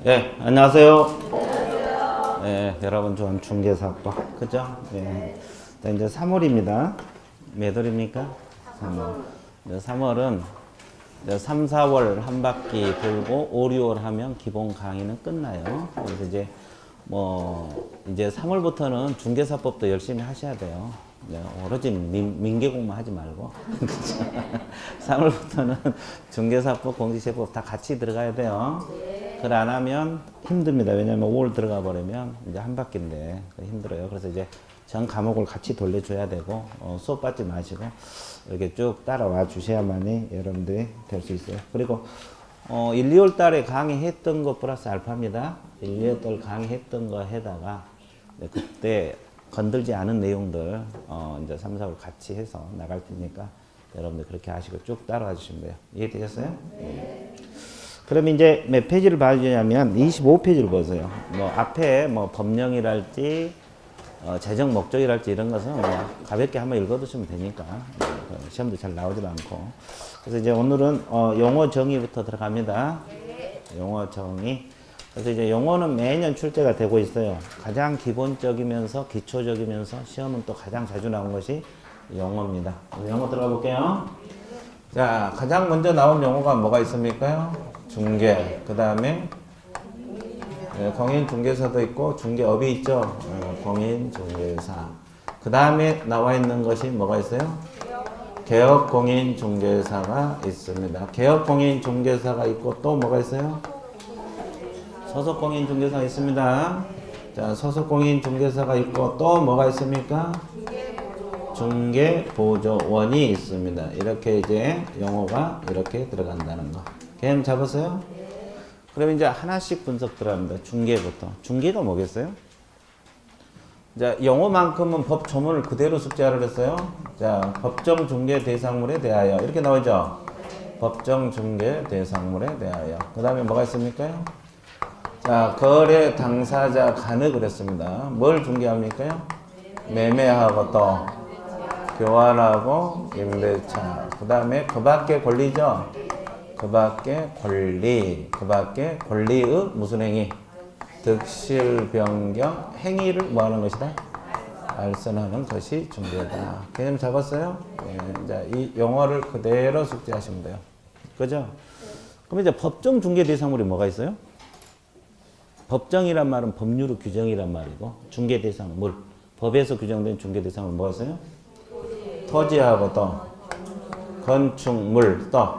네, 안녕하세요. 네, 여러분 좋아하는 중개사과, 그죠? 네. 자, 이제 3월입니다. 몇 월입니까? 3월. 이제 3월은 이제 3, 4월 한 바퀴 돌고 5, 6월 하면 기본 강의는 끝나요. 그래서 이제 3월부터는 중개사법도 열심히 하셔야 돼요. 네, 오로지 민계공만 하지 말고. 3월부터는 중개사법, 공시제법 다 같이 들어가야 돼요. 그걸 안 하면 힘듭니다. 왜냐면 5월 들어가 버리면 이제 한 바퀴인데 힘들어요. 그래서 이제 전 과목을 같이 돌려줘야 되고, 수업 받지 마시고, 이렇게 쭉 따라와 주셔야만이 여러분들이 될 수 있어요. 그리고, 1, 2월 달에 강의했던 거 플러스 알파입니다. 1, 2월 달 강의했던 거 해다가, 그때 건들지 않은 내용들, 이제 3, 4월 같이 해서 나갈 테니까 여러분들 그렇게 하시고 쭉 따라와 주시면 돼요. 이해되셨어요? 네. 그럼 이제 몇 페이지를 봐주냐면 25페이지를 보세요. 뭐 앞에 뭐 법령이랄지 재정 목적이랄지 이런 것은 뭐 가볍게 한번 읽어두시면 되니까 시험도 잘 나오지도 않고. 그래서 이제 오늘은 용어 정의부터 들어갑니다. 용어 정의. 그래서 이제 용어는 매년 출제가 되고 있어요. 가장 기본적이면서 기초적이면서 시험은 또 가장 자주 나온 것이 용어입니다. 용어 들어가 볼게요. 자, 가장 먼저 나온 용어가 뭐가 있습니까? 중개, 그 다음에 공인중개사도 있고 중개업이 있죠. 공인중개사. 그 다음에 나와 있는 것이 뭐가 있어요? 개업공인중개사가 있습니다. 개업공인중개사가 있고 또 뭐가 있어요? 소속공인중개사가 있습니다. 자, 소속공인중개사가 있고 또 뭐가 있습니까? 중개보조원이 있습니다. 이렇게 이제 용어가 이렇게 들어간다는 거. 개념 잡았어요? 그럼 이제 하나씩 분석 들어갑니다. 중개부터. 중개가 뭐겠어요? 자, 영어만큼은 법 조문을 그대로 숙지하라 그랬어요. 자, 법정 중개 대상물에 대하여. 이렇게 나오죠? 법정 중개 대상물에 대하여. 그 다음에 뭐가 있습니까? 자, 거래 당사자 간을 그랬습니다. 뭘 중개합니까? 매매하고 또 교환하고 임대차. 그 다음에 그 밖에 권리죠? 그 밖에 권리의 무슨 행위? 득실 변경 행위를 뭐 하는 것이다? 알선하는 것이 중개다. 개념 잡았어요? 네, 이제 이 용어를 그대로 숙지하시면 돼요. 그죠? 그럼 이제 법정 중개 대상물이 뭐가 있어요? 법정이란 말은 법률의 규정이란 말이고, 중개 대상물. 법에서 규정된 중개 대상물 뭐가 있어요? 토지하고 또 건축물 또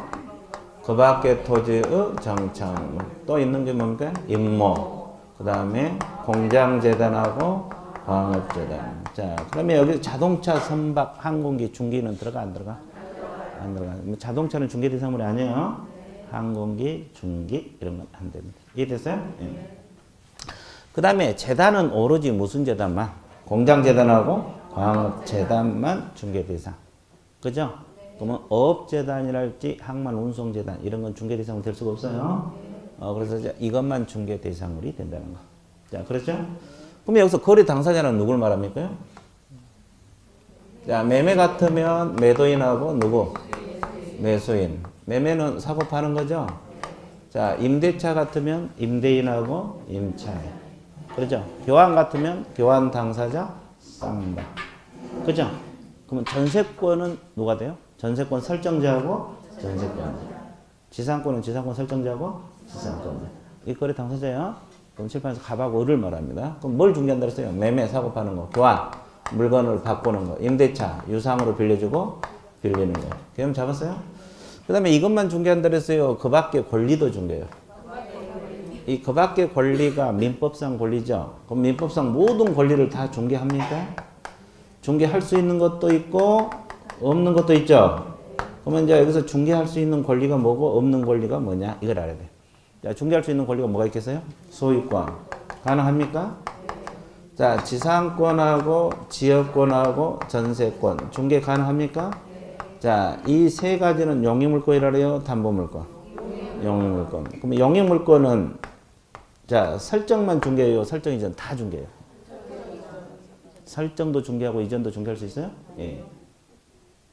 그 밖에 토지의 정착물 또 있는 게 뭡니까? 임모 그 다음에 공장재단하고 광업재단. 자, 그러면 여기 자동차, 선박, 항공기, 중기는 들어가 안 들어가? 안 들어가. 자동차는 중개 대상물이 아니에요. 항공기, 중기 이런 건 안 됩니다. 이해됐어요? 예. 그 다음에 재단은 오로지 무슨 재단만? 공장재단하고 광업재단만 중개 대상. 그죠? 그러면 어업재단이랄지 항만운송재단 이런 건 중개 대상은 될 수가 없어요. 그래서 이제 이것만 중개 대상물이 된다는 거. 자, 그렇죠? 그럼 여기서 거래 당사자는 누굴 말합니까? 자, 매매 같으면 매도인하고 누구? 매수인. 매매는 사고 파는 거죠? 자, 임대차 같으면 임대인하고 임차인. 그렇죠? 교환 같으면 교환 당사자 쌍방. 그죠? 그러면 전세권은 누가 돼요? 전세권 설정자하고 전세권. 지상권은 지상권 설정자하고 지상권. 이 거래 당사자야. 그럼 칠판에서 갑하고 을을 말합니다. 그럼 뭘 중개한다 그랬어요? 매매, 사고 파는 거, 교환, 물건을 바꾸는 거, 임대차, 유상으로 빌려주고 빌리는 거. 개념 잡았어요? 그 다음에 이것만 중개한다 그랬어요. 그 밖에 권리도 중개해요. 이 그 밖에 권리가 민법상 권리죠. 그럼 민법상 모든 권리를 다 중개합니까? 중개할 수 있는 것도 있고 없는 것도 있죠. 그러면 이제 여기서 중개할 수 있는 권리가 뭐고 없는 권리가 뭐냐 이걸 알아야 돼. 자, 중개할 수 있는 권리가 뭐가 있겠어요? 소유권 가능합니까? 자, 지상권하고 지역권하고 전세권 중개 가능합니까? 자, 이 세 가지는 용익물권이라 해요, 담보물권? 용익물권. 그럼 용익물권은 자, 설정만 중개해요, 설정 이전 다 중개해요? 설정도 중개하고 이전도 중개할 수 있어요? 예.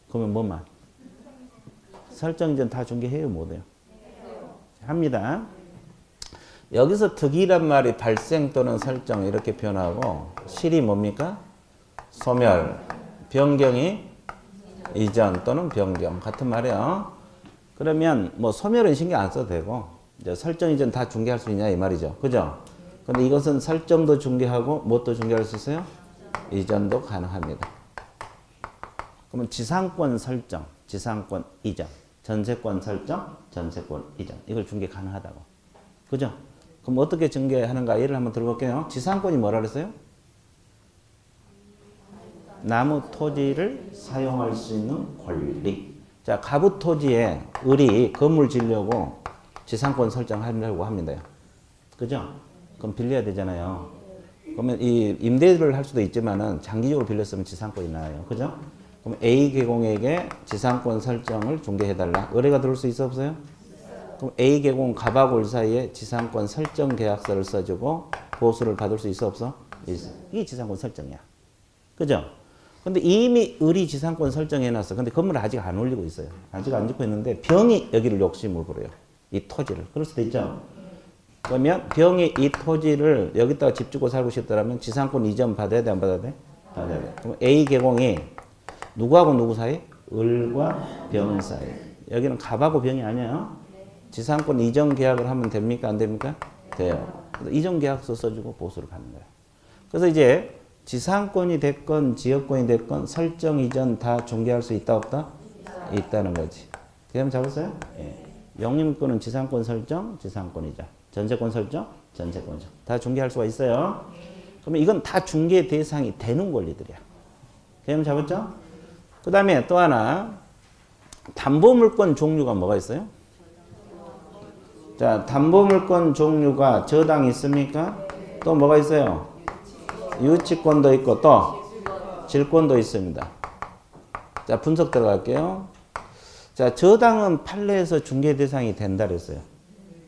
그러면 뭐만? 설정 이전 다 중개해요, 못해요? 합니다. 여기서 득이란 말이 발생 또는 설정 이렇게 표현하고 실이 뭡니까? 소멸, 변경이 이전 또는 변경 같은 말이에요. 그러면 뭐 소멸은 신경 안 써도 되고 이제 설정 이전 다 중개할 수 있냐 이 말이죠. 그죠? 근데 이것은 설정도 중개하고 무엇도 중개할 수 있어요? 이전도 가능합니다. 그러면 지상권 설정, 지상권 이전, 전세권 설정, 전세권 이전 이걸 중개 가능하다고. 그죠? 그럼 어떻게 중개하는가 예를 한번 들어볼게요. 지상권이 뭐라 그랬어요? 나무 토지를 사용할 수 있는 권리. 자, 가부 토지에 을이 건물 지으려고 지상권 설정하려고 합니다. 그죠? 그럼 빌려야 되잖아요. 그러면 이 임대를 할 수도 있지만은 장기적으로 빌렸으면 지상권이 나와요. 그죠? 그럼 A 계공에게 지상권 설정을 중개해달라. 의뢰가 들어올 수 있어 없어요? 그럼 A 계공 갑하고 사이에 지상권 설정 계약서를 써주고 보수를 받을 수 있어 없어? 있어. 이게 지상권 설정이야. 그죠? 근데 이미 을이 지상권 설정해놨어. 근데 건물을 아직 안 올리고 있어요. 아직 안 짓고 있는데 병이 여기를 욕심을 부려요. 이 토지를. 그럴 수도 있죠. 그러면 병이 이 토지를 여기다가 집 짓고 살고 싶다면 지상권 이전 받아야 돼? 안 받아야 돼? 받아야 돼. 그럼 A 계공이 누구하고 누구 사이? 을과 병 사이. 여기는 갑하고 병이 아니에요. 지상권 이전 계약을 하면 됩니까? 안 됩니까? 돼요. 이전 계약서 써주고 보수를 받는 거예요. 그래서 이제 지상권이 됐건 지역권이 됐건 설정 이전 다 중개할 수 있다 없다? 있다는 거지. 그럼 잡았어요? 예. 영림권은 지상권 설정, 지상권 이전. 전세권 설정, 전세권 이전. 다 중개할 수가 있어요. 그러면 이건 다 중개 대상이 되는 권리들이야. 그럼 잡았죠? 그 다음에 또 하나 담보물권 종류가 뭐가 있어요? 자, 담보물권 종류가 저당이 있습니까? 또 뭐가 있어요? 유치권도 있고 또 질권도 있습니다. 자, 분석 들어갈게요. 자, 저당은 판례에서 중개 대상이 된다 그랬어요.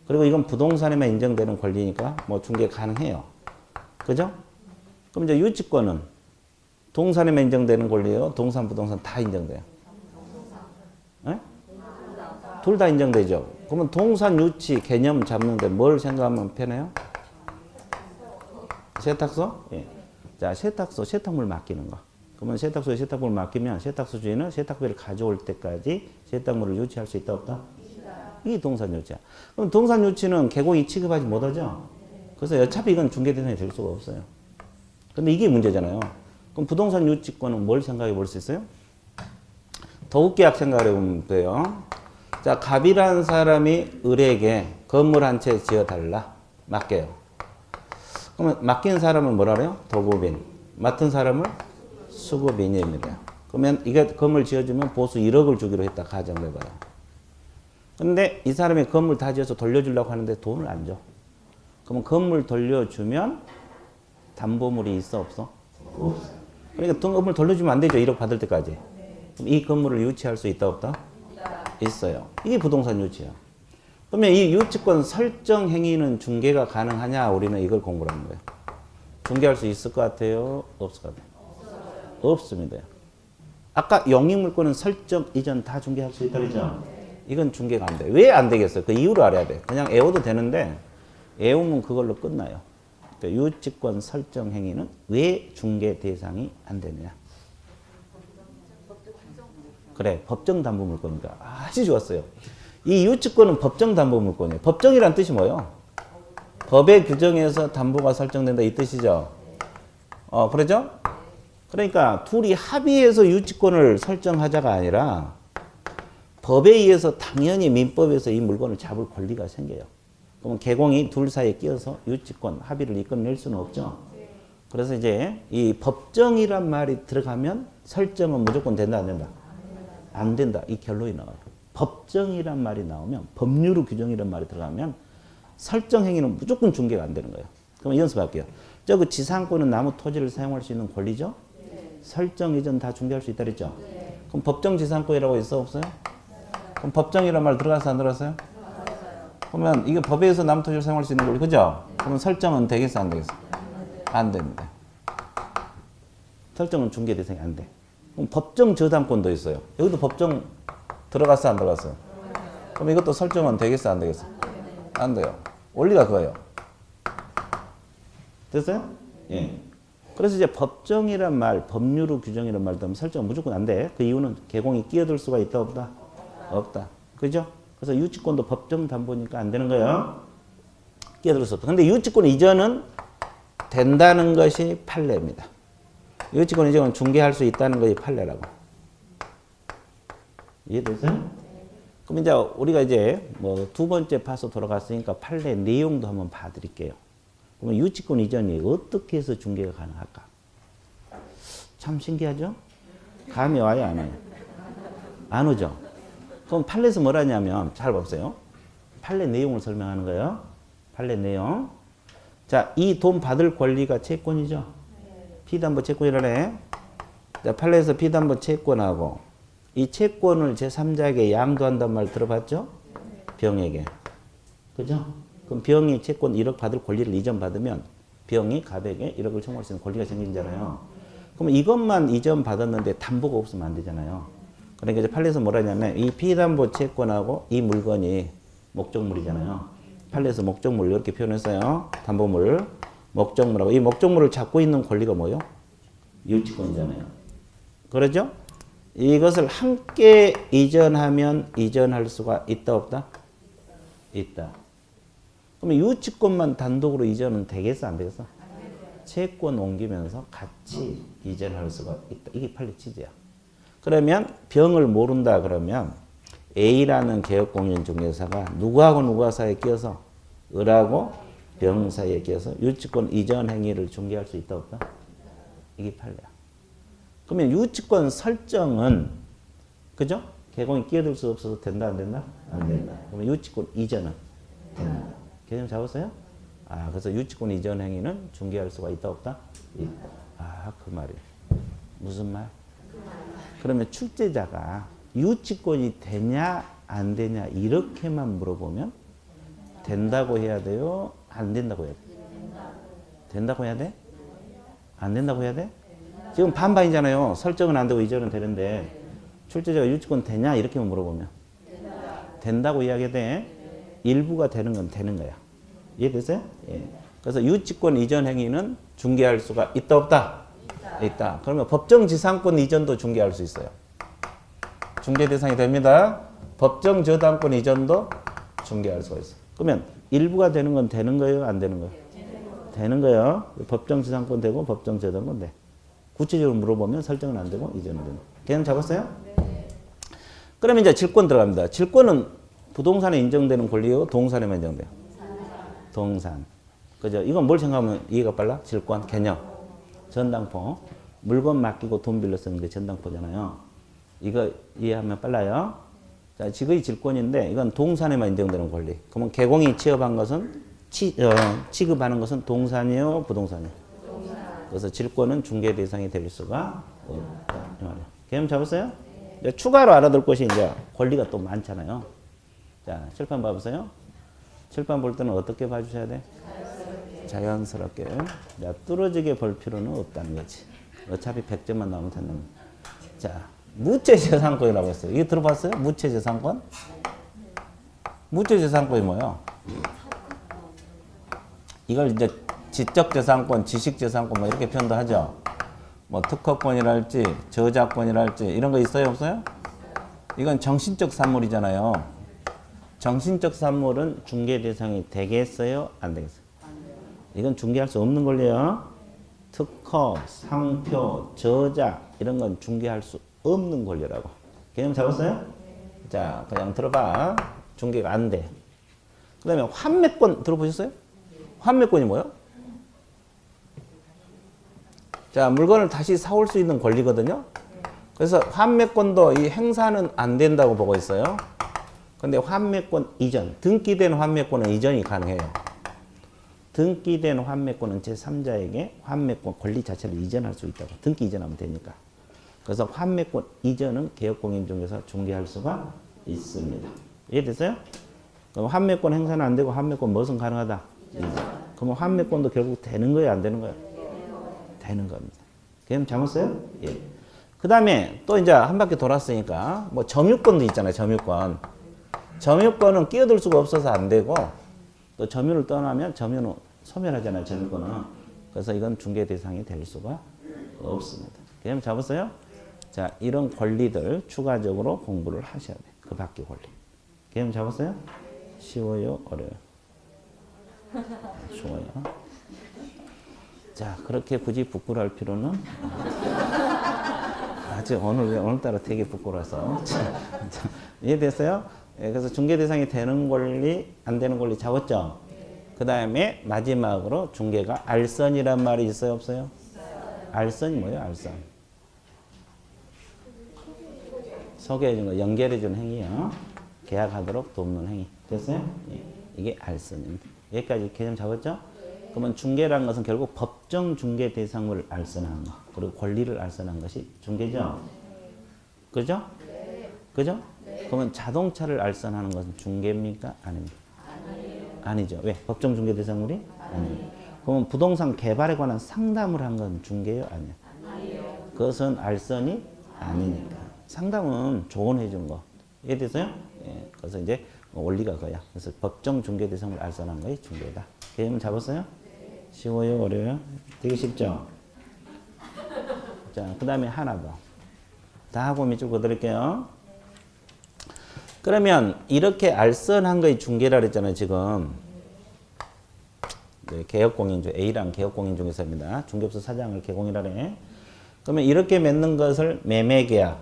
그리고 이건 부동산에만 인정되는 권리니까 뭐 중개 가능해요. 그죠? 그럼 이제 유치권은 동산에만 인정되는 권리예요. 동산, 부동산 다 인정돼요. 둘 다 인정되죠. 그러면 동산 유치 개념 잡는데 뭘 생각하면 편해요? 세탁소? 예. 자, 세탁소, 세탁물 맡기는 거. 그러면 세탁소에 세탁물을 맡기면 세탁소 주인은 세탁비를 가져올 때까지 세탁물을 유치할 수 있다 없다? 이게 동산 유치야. 그럼 동산 유치는 개공이 취급하지 못하죠? 그래서 어차피 이건 중개 대상이 될 수가 없어요. 근데 이게 문제잖아요. 그럼 부동산 유치권은 뭘 생각해 볼 수 있어요? 도급계약 생각해 보면 돼요. 자, 갑이라는 사람이 을에게 건물 한 채 지어달라. 맡겨요. 그러면 맡긴 사람은 뭐라 그래요? 도급인. 맡은 사람을 수급인입니다. 그러면 이게 건물 지어주면 보수 1억을 주기로 했다. 가정해봐요. 근데 이 사람이 건물 다 지어서 돌려주려고 하는데 돈을 안 줘. 그러면 건물 돌려주면 담보물이 있어 없어? 없어. 그러니까 건물 돌려주면 안 되죠. 1억 받을 때까지. 그럼 이 건물을 유치할 수 있다 없다? 있어요. 이게 부동산 유치야. 그러면 이 유치권 설정 행위는 중개가 가능하냐? 우리는 이걸 공부를 하는 거예요. 중개할 수 있을 것 같아요? 없을 것 같아요? 없습니다. 아까 영익물권은 설정 이전 다 중개할 수 있다 그랬죠? 이건 중개가 안 돼. 왜 안 되겠어요? 그 이유를 알아야 돼. 그냥 애워도 되는데 애우면 그걸로 끝나요. 그러니까 유치권 설정 행위는 왜 중개 대상이 안 되느냐? 그래, 법정 담보물권입니다. 아주 좋았어요. 이 유치권은 법정 담보물권이에요. 법정이란 뜻이 뭐예요? 법의 규정에서 담보가 설정된다 이 뜻이죠. 그러죠? 그러니까 둘이 합의해서 유치권을 설정하자가 아니라 법에 의해서 당연히 민법에서 이 물건을 잡을 권리가 생겨요. 그러면 개공이 둘 사이에 끼어서 유치권 합의를 이끌어낼 수는 없죠. 그래서 이제 이 법정이란 말이 들어가면 설정은 무조건 된다 안 된다? 안 된다. 이 결론이 나와요. 법정이란 말이 나오면 법률의 규정이란 말이 들어가면 설정 행위는 무조건 중개가 안 되는 거예요. 그럼 연습할게요. 저 그 지상권은 나무 토지를 사용할 수 있는 권리죠? 네. 설정 이전 다 중개할 수 있다 그랬죠? 네. 그럼 법정 지상권이라고 있어 없어요? 그럼 법정이란 말 들어가서 안 들어갔어요? 그러면 이게 법에 의해서 나무 토지를 사용할 수 있는 권리 그죠? 그러면 설정은 되겠어 안 되겠어? 안 됩니다. 설정은 중개 대상이 안 돼. 그럼 법정 저당권도 있어요. 여기도 법정 들어갔어 안 들어갔어요? 그럼 이것도 설정은 되겠어 안 되겠어? 안 돼요. 원리가 그거예요. 됐어요? 예. 그래서 이제 법정이란 말, 법률의 규정이란 말도 하면 설정 무조건 안 돼. 그 이유는 개공이 끼어들 수가 있다 없다? 없다. 그죠? 그래서 유치권도 법정 담보니까 안 되는 거예요. 끼어들 수 없다. 근데 유치권 이전은 된다는 것이 판례입니다. 유치권 이전은 중개할 수 있다는 것이 판례라고. 이해되세요? 그럼 이제 우리가 이제 뭐 두 번째 파서 돌아갔으니까 판례 내용도 한번 봐드릴게요. 그러면 유치권 이전이 어떻게 해서 중개가 가능할까? 참 신기하죠? 감이 와요, 안 와요? 안 오죠? 그럼 판례에서 뭘 하냐면, 잘 보세요. 판례 내용을 설명하는 거예요. 판례 내용. 자, 이 돈 받을 권리가 채권이죠? 피담보 채권이라네. 자, 판례에서 피담보 채권하고 이 채권을 제3자에게 양도한단 말 들어봤죠? 병에게. 그죠? 그럼 병이 채권 1억 받을 권리를 이전받으면 병이 갑에게 1억을 청구할 수 있는 권리가 생기잖아요. 그럼 이것만 이전받았는데 담보가 없으면 안 되잖아요. 그러니까 이제 판례에서 뭐라냐면 이 피담보 채권하고 이 물건이 목적물이잖아요. 판례에서 목적물 이렇게 표현했어요. 담보물, 목적물하고 이 목적물을 잡고 있는 권리가 뭐예요? 유치권이잖아요. 그러죠? 이것을 함께 이전하면 이전할 수가 있다 없다? 있다. 그러면 유치권만 단독으로 이전은 되겠어 안 되겠어? 채권 옮기면서 같이 이전할 수가 있다. 이게 판례 취지야. 그러면 병을 모른다 그러면 A라는 개업공인중개사가 누구하고 누구 사이에 끼어서 을하고 병 사이에 끼어서 유치권 이전 행위를 중개할 수 있다 없다? 이게 판례야. 그러면 유치권 설정은 그죠? 개공이 끼어들 수 없어서 된다 안 된다? 안 된다. 그러면 유치권 이전은 된다. 개념 잡았어요? 아, 그래서 유치권 이전 행위는 중개할 수가 있다 없다? 있다. 아, 그 말이에요. 무슨 말? 그러면 출제자가 유치권이 되냐 안 되냐 이렇게만 물어보면 된다고 해야 돼요? 안 된다고 해야 돼? 된다고 해야 돼? 안 된다고 해야 돼? 지금 반반이잖아요. 설정은 안 되고 이전은 되는데 출제자가 유치권 되냐 이렇게만 물어보면 된다고 이야기해야 돼. 일부가 되는 건 되는 거야. 이해됐어요? 예. 그래서 유치권 이전 행위는 중개할 수가 있다 없다? 있다. 그러면 법정지상권 이전도 중개할 수 있어요. 중개 대상이 됩니다. 법정저당권 이전도 중개할 수가 있어요. 그러면 일부가 되는 건 되는 거예요? 안 되는 거예요? 되는 거예요. 법정지상권 되고 법정저당권 돼. 구체적으로 물어보면 설정은 안 되고 이전은 되는. 개념 잡았어요? 그러면 이제 질권 들어갑니다. 질권은 부동산에 인정되는 권리요? 동산에만 인정돼요? 동산. 그죠? 이건 뭘 생각하면 이해가 빨라? 질권, 개념. 전당포. 물건 맡기고 돈 빌려 쓰는 게 전당포잖아요. 이거 이해하면 빨라요. 자, 지금의 질권인데 이건 동산에만 인정되는 권리. 그러면 개공이 취업한 것은 취급하는 것은 동산이요, 부동산이요? 그래서 질권은 중개 대상이 될 수가 없다. 개념 잡았어요? 이제 추가로 알아둘 것이 이제 권리가 또 많잖아요. 자, 칠판 봐보세요. 칠판 볼 때는 어떻게 봐주셔야 돼? 자연스럽게. 자, 뚫어지게 볼 필요는 없다는 거지. 어차피 100점만 나오면 되는 거야. 자, 무채재산권이라고 했어요. 이거 들어봤어요? 무채재산권? 무채재산권이 뭐예요? 이걸 이제 지적재산권, 지식재산권 뭐 이렇게 표현도 하죠. 뭐 특허권이랄지 저작권이랄지 이런 거 있어요 없어요? 이건 정신적 산물이잖아요. 정신적 산물은 중개 대상이 되겠어요? 안 되겠어요? 이건 중개할 수 없는 권리예요. 특허, 상표, 저작 이런 건 중개할 수 없는 권리라고. 개념 잡았어요? 자, 그냥 들어봐. 중개가 안 돼. 그 다음에 환매권 들어보셨어요? 환매권이 뭐예요? 자, 물건을 다시 사올 수 있는 권리거든요. 그래서 환매권도 이 행사는 안 된다고 보고 있어요. 근데 환매권 이전, 등기된 환매권은 이전이 가능해요. 등기된 환매권은 제3자에게 환매권 권리 자체를 이전할 수 있다고. 등기 이전하면 되니까. 그래서 환매권 이전은 개업공인중개사 중개할 수가 있습니다. 이해됐어요? 그럼 환매권 행사는 안 되고 환매권 무엇은 가능하다? 이전. 그러면 환매권도 결국 되는 거예요? 안 되는 거예요? 되는 겁니다. 개념 잡았어요? 예. 그 다음에 또 이제 한 바퀴 돌았으니까 뭐 점유권도 있잖아요. 점유권. 점유권은 끼어들 수가 없어서 안 되고 또 점유를 떠나면 점유는 소멸하잖아요. 점유권은. 그래서 이건 중개 대상이 될 수가 없습니다. 개념 잡았어요? 자, 이런 권리들 추가적으로 공부를 하셔야 돼. 그 밖의 권리. 개념 잡았어요? 쉬워요? 어려워요? 쉬워요. 자, 그렇게 굳이 부끄러울 필요는 아주 오늘따라 되게 부끄러워서. 자, 이해됐어요? 예, 그래서 중개 대상이 되는 권리, 안 되는 권리 잡았죠? 그 다음에 마지막으로 중개가 알선이란 말이 있어요? 없어요? 알선이 뭐예요? 알선. 소개해준 거, 연결해준 행위요. 계약하도록 돕는 행위. 됐어요? 예, 이게 알선입니다. 여기까지 개념 잡았죠? 그러면 중개라는 것은 결국 법정 중개 대상을 알선한 거, 그리고 권리를 알선한 것이 중개죠? 그죠? 그죠? 그러면 자동차를 알선하는 것은 중개입니까? 아닙니까? 아니죠. 왜? 법정 중개 대상물이? 아니에요. 그러면 부동산 개발에 관한 상담을 한 건 중개요? 아니에요? 그것은 알선이 아니니까. 상담은 조언해 준 거. 이해되세요? 예. 그래서 이제 원리가 그거야. 그래서 법정 중개 대상을 알선한 것이 중개다. 개념 잡았어요? 쉬워요? 어려워요? 되게 쉽죠? 자, 그 다음에 하나 더. 다 하고 밑줄 그어드릴게요. 그러면 이렇게 알선한 거의 중개라 그랬잖아요, 지금. 네, 개업공인 중 A랑 개업공인 중개사입니다. 중개업소 사장을 개공이라 그래. 그러면 이렇게 맺는 것을 매매계약,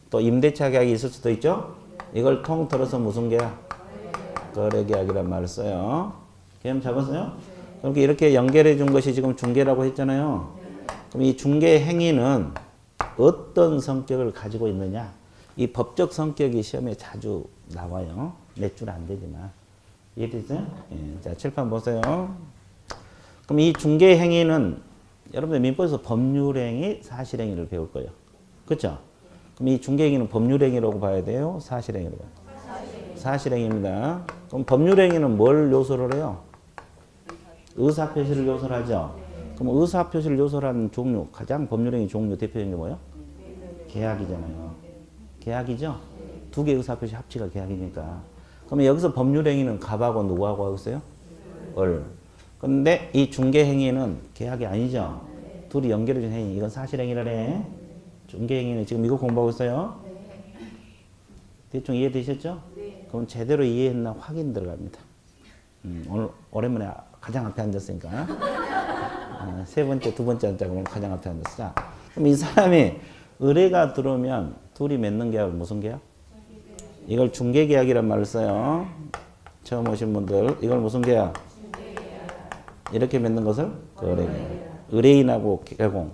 또 임대차 계약이 있을 수도 있죠? 이걸 통틀어서 무슨 계약? 거래계약이란 말을 써요. 개념 잡았어요? 그렇게 이렇게 연결해 준 것이 지금 중개라고 했잖아요. 그럼 이 중개 행위는 어떤 성격을 가지고 있느냐? 이 법적 성격이 시험에 자주 나와요. 몇 줄 안 되지만. 이해되세요? 예. 자, 칠판 보세요. 그럼 이 중개 행위는 여러분들 민법에서 법률행위, 사실행위를 배울 거예요. 그렇죠? 그럼 이 중개 행위는 법률행위라고 봐야 돼요? 사실행위라고 봐야 돼요? 사실행위입니다. 그럼 법률행위는 뭘 요소를 해요? 의사표시를 요소를 하죠. 그럼 의사표시를 요소를 하는 종류, 가장 법률행위 종류 대표적인 게 뭐예요? 계약이잖아요. 계약이죠? 두 개 의사표시 합치가 계약이니까. 그러면 여기서 법률행위는 갑하고 누구하고 하고 있어요? 을. 근데 이 중개행위는 계약이 아니죠? 둘이 연결해준 행위. 이건 사실행위라래. 중개행위는 지금 이거 공부하고 있어요? 대충 이해되셨죠? 그럼 제대로 이해했나 확인 들어갑니다. 오늘 오랜만에 가장 앞에 앉았으니까. 세 번째, 두 번째 앉자 그러면 가장 앞에 앉았어. 자, 그럼 이 사람이 의뢰가 들어오면 둘이 맺는 계약은 무슨 계약? 이걸 중개계약이란 말을 써요. 처음 오신 분들 이걸 무슨 계약? 이렇게 맺는 것을 거래계약. 의뢰인하고 개공.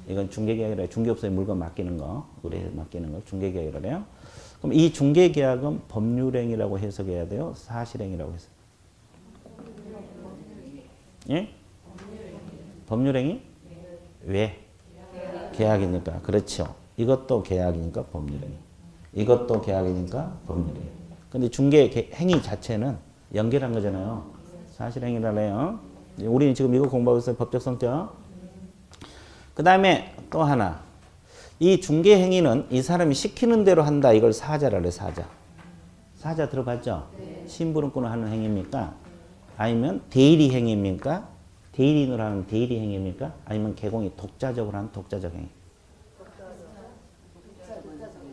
이건 중개계약이라 중개업소에 물건 맡기는 거, 의뢰에 맡기는 걸 중개계약이라 해요. 그럼 이 중개계약은 법률행위라고 해석해야 돼요? 사실행위라고 해석? 예? 법률행위? 왜? 계약이니까. 그렇죠. 이것도 계약이니까 법률행위. 이것도 계약이니까 법률행위. 근데 중개 행위 자체는 연결한 거잖아요. 사실행위라네요. 우리는 지금 이거 공부하고 있어요. 법적 성격. 그 다음에 또 하나. 이 중개 행위는 이 사람이 시키는 대로 한다. 이걸 사자라 그래, 사자. 사자 들어봤죠? 심부름꾼을 하는 행위입니까? 아니면 대리 행위입니까? 대리인으로 하는 대리 행위입니까? 아니면 개공이 독자적으로 하는 독자적 행위?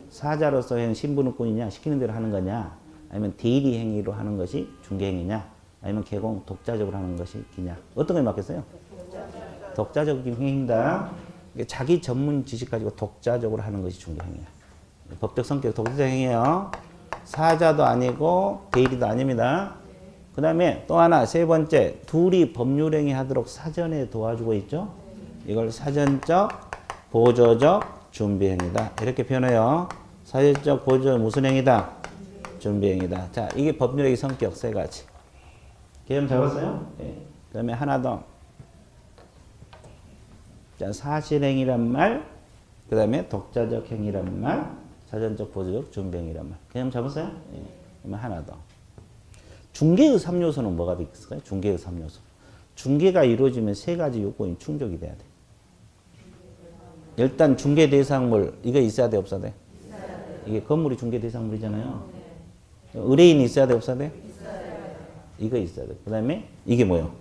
사자로서 한 신분권이냐, 시키는 대로 하는 거냐, 아니면 대리 행위로 하는 것이 중개 행위냐, 아니면 개공 독자적으로 하는 것이 기냐? 어떤 게 맞겠어요? 독자적인 행위다. 자기 전문 지식 가지고 독자적으로 하는 것이 중개 행위야. 법적 성격 독자적 행위예요. 사자도 아니고 대리도 아닙니다. 그 다음에 또 하나 세 번째, 둘이 법률행위 하도록 사전에 도와주고 있죠. 이걸 사전적, 보조적 준비행위다. 이렇게 표현해요. 사전적, 보조적 무슨 행위다? 준비행위다. 자, 이게 법률행위 성격 세 가지. 개념 잡았어요? 네. 그 다음에 하나 더. 자, 사실행위란 말, 그 다음에 독자적 행위란 말, 사전적, 보조적 준비행위란 말. 개념 잡았어요? 네. 그러면 하나 더. 중개의 3요소는 뭐가 있을까요? 중개의 3요소. 중개가 이루어지면 세 가지 요건이 충족이 돼야 돼. 일단 중개 대상물, 이거 있어야 돼, 없어야 돼? 이게 건물이 중개 대상물이잖아요. 의뢰인이 있어야 돼, 없어야 돼? 이거 있어야 돼. 그 다음에 이게 뭐예요?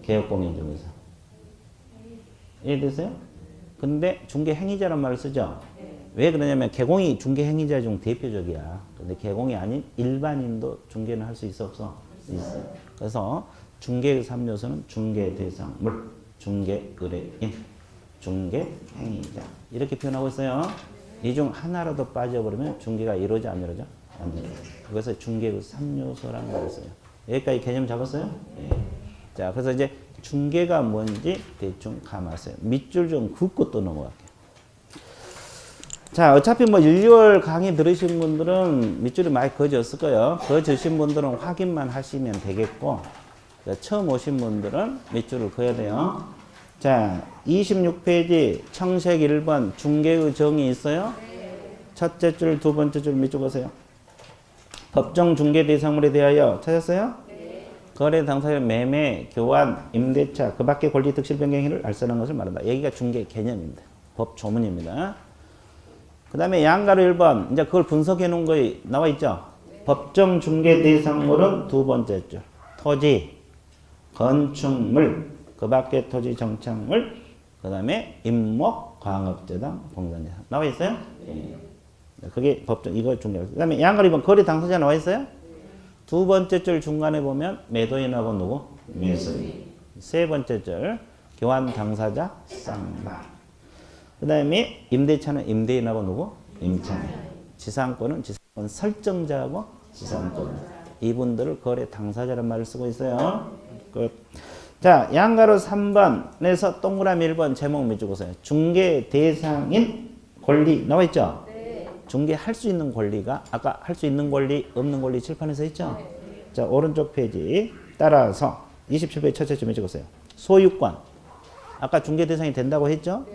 개혁공인중개사. 이해되세요? 근데 중개행위자란 말을 쓰죠? 왜 그러냐면 개공이 중개행위자 중 대표적이야. 근데 개공이 아닌 일반인도 중개는 할 수 있어 없어? 있어. 그래서 중개의 3요소는 중개대상물, 중개의뢰인, 중개행위자 이렇게 표현하고 있어요. 이 중 하나라도 빠져버리면 중개가 이루어져 안 이루어져? 안 이루어져. 그래서 중개의 3요소라는 걸 써요. 여기까지 개념 잡았어요? 예. 자, 그래서 이제 중개가 뭔지 대충 감았어요. 밑줄 좀 긋고 또 넘어갈게요. 자, 어차피 뭐 1, 2월 강의 들으신 분들은 밑줄이 많이 그어졌을 거예요. 그어주신 분들은 확인만 하시면 되겠고, 처음 오신 분들은 밑줄을 그어야 돼요. 자, 26페이지 청색 1번 중개의 정의 있어요? 첫째 줄, 두 번째 줄 밑줄 그으세요. 법정 중개 대상물에 대하여 찾았어요? 거래 당사자 매매, 교환, 임대차, 그 밖의 권리 득실 변경행위를 알선한 것을 말한다. 여기가 중개 개념입니다. 법 조문입니다. 그 다음에 양가로 1번, 이제 그걸 분석해 놓은 거 나와 있죠? 법정 중개 대상물은 두 번째 줄. 토지, 건축물, 그 밖의 토지 정착물, 그 다음에 임목, 광업재단, 공단재산. 나와 있어요? 예. 그게 법정, 이거 중개. 그 다음에 양가로 2번, 거래 당사자 나와 있어요? 두 번째 줄 중간에 보면 매도인하고 누구? 매수인. 세 번째 줄 교환 당사자 쌍방. 그 다음에 임대차는 임대인하고 누구? 임차인. 지상권은 지상권 설정자하고 지상권. 이분들을 거래 당사자란 말을 쓰고 있어요. 끝. 자, 양가로 3번에서 동그라미 1번 제목 밑줄 보세요. 중개 대상인 권리 나와 있죠? 중개할 수 있는 권리가 아까 할 수 있는 권리 없는 권리 칠판에 써 있죠? 자, 오른쪽 페이지 따라서 27페이지 첫째 줄 밑줄 보세요. 소유권 아까 중개 대상이 된다고 했죠?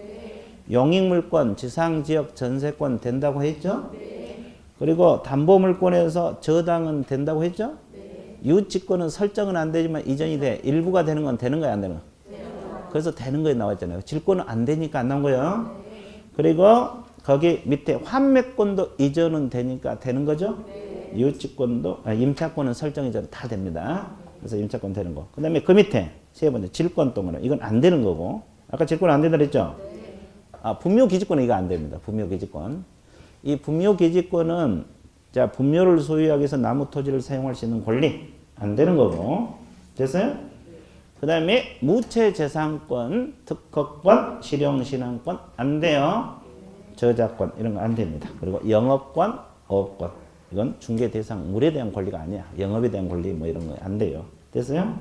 용익물권, 지상지역 전세권 된다고 했죠? 그리고 담보물권에서 저당은 된다고 했죠? 유치권은 설정은 안 되지만 이전이 돼. 일부가 되는 건 되는 거야 안 되는 거야? 그래서 되는 거에 나와 있잖아요. 질권은 안 되니까 안 나온 거예요. 그리고 거기 밑에 환매권도 이전은 되니까 되는 거죠? 유치권도, 임차권은 설정이 전 다 됩니다. 그래서 임차권 되는 거. 그 다음에 그 밑에 세 번째 질권 동그라미. 이건 안 되는 거고. 아까 질권 안 된다 그랬죠? 분묘기지권은 이거 안 됩니다. 분묘기지권. 이 분묘기지권은 자, 분묘를 소유하기 위해서 나무 토지를 사용할 수 있는 권리 안 되는 거고. 됐어요? 그 다음에 무채재산권, 특허권, 실용신앙권 안 돼요. 저작권 이런 거 안 됩니다. 그리고 영업권, 어업권 이건 중개 대상 물에 대한 권리가 아니야. 영업에 대한 권리 뭐 이런 거 안 돼요. 됐어요?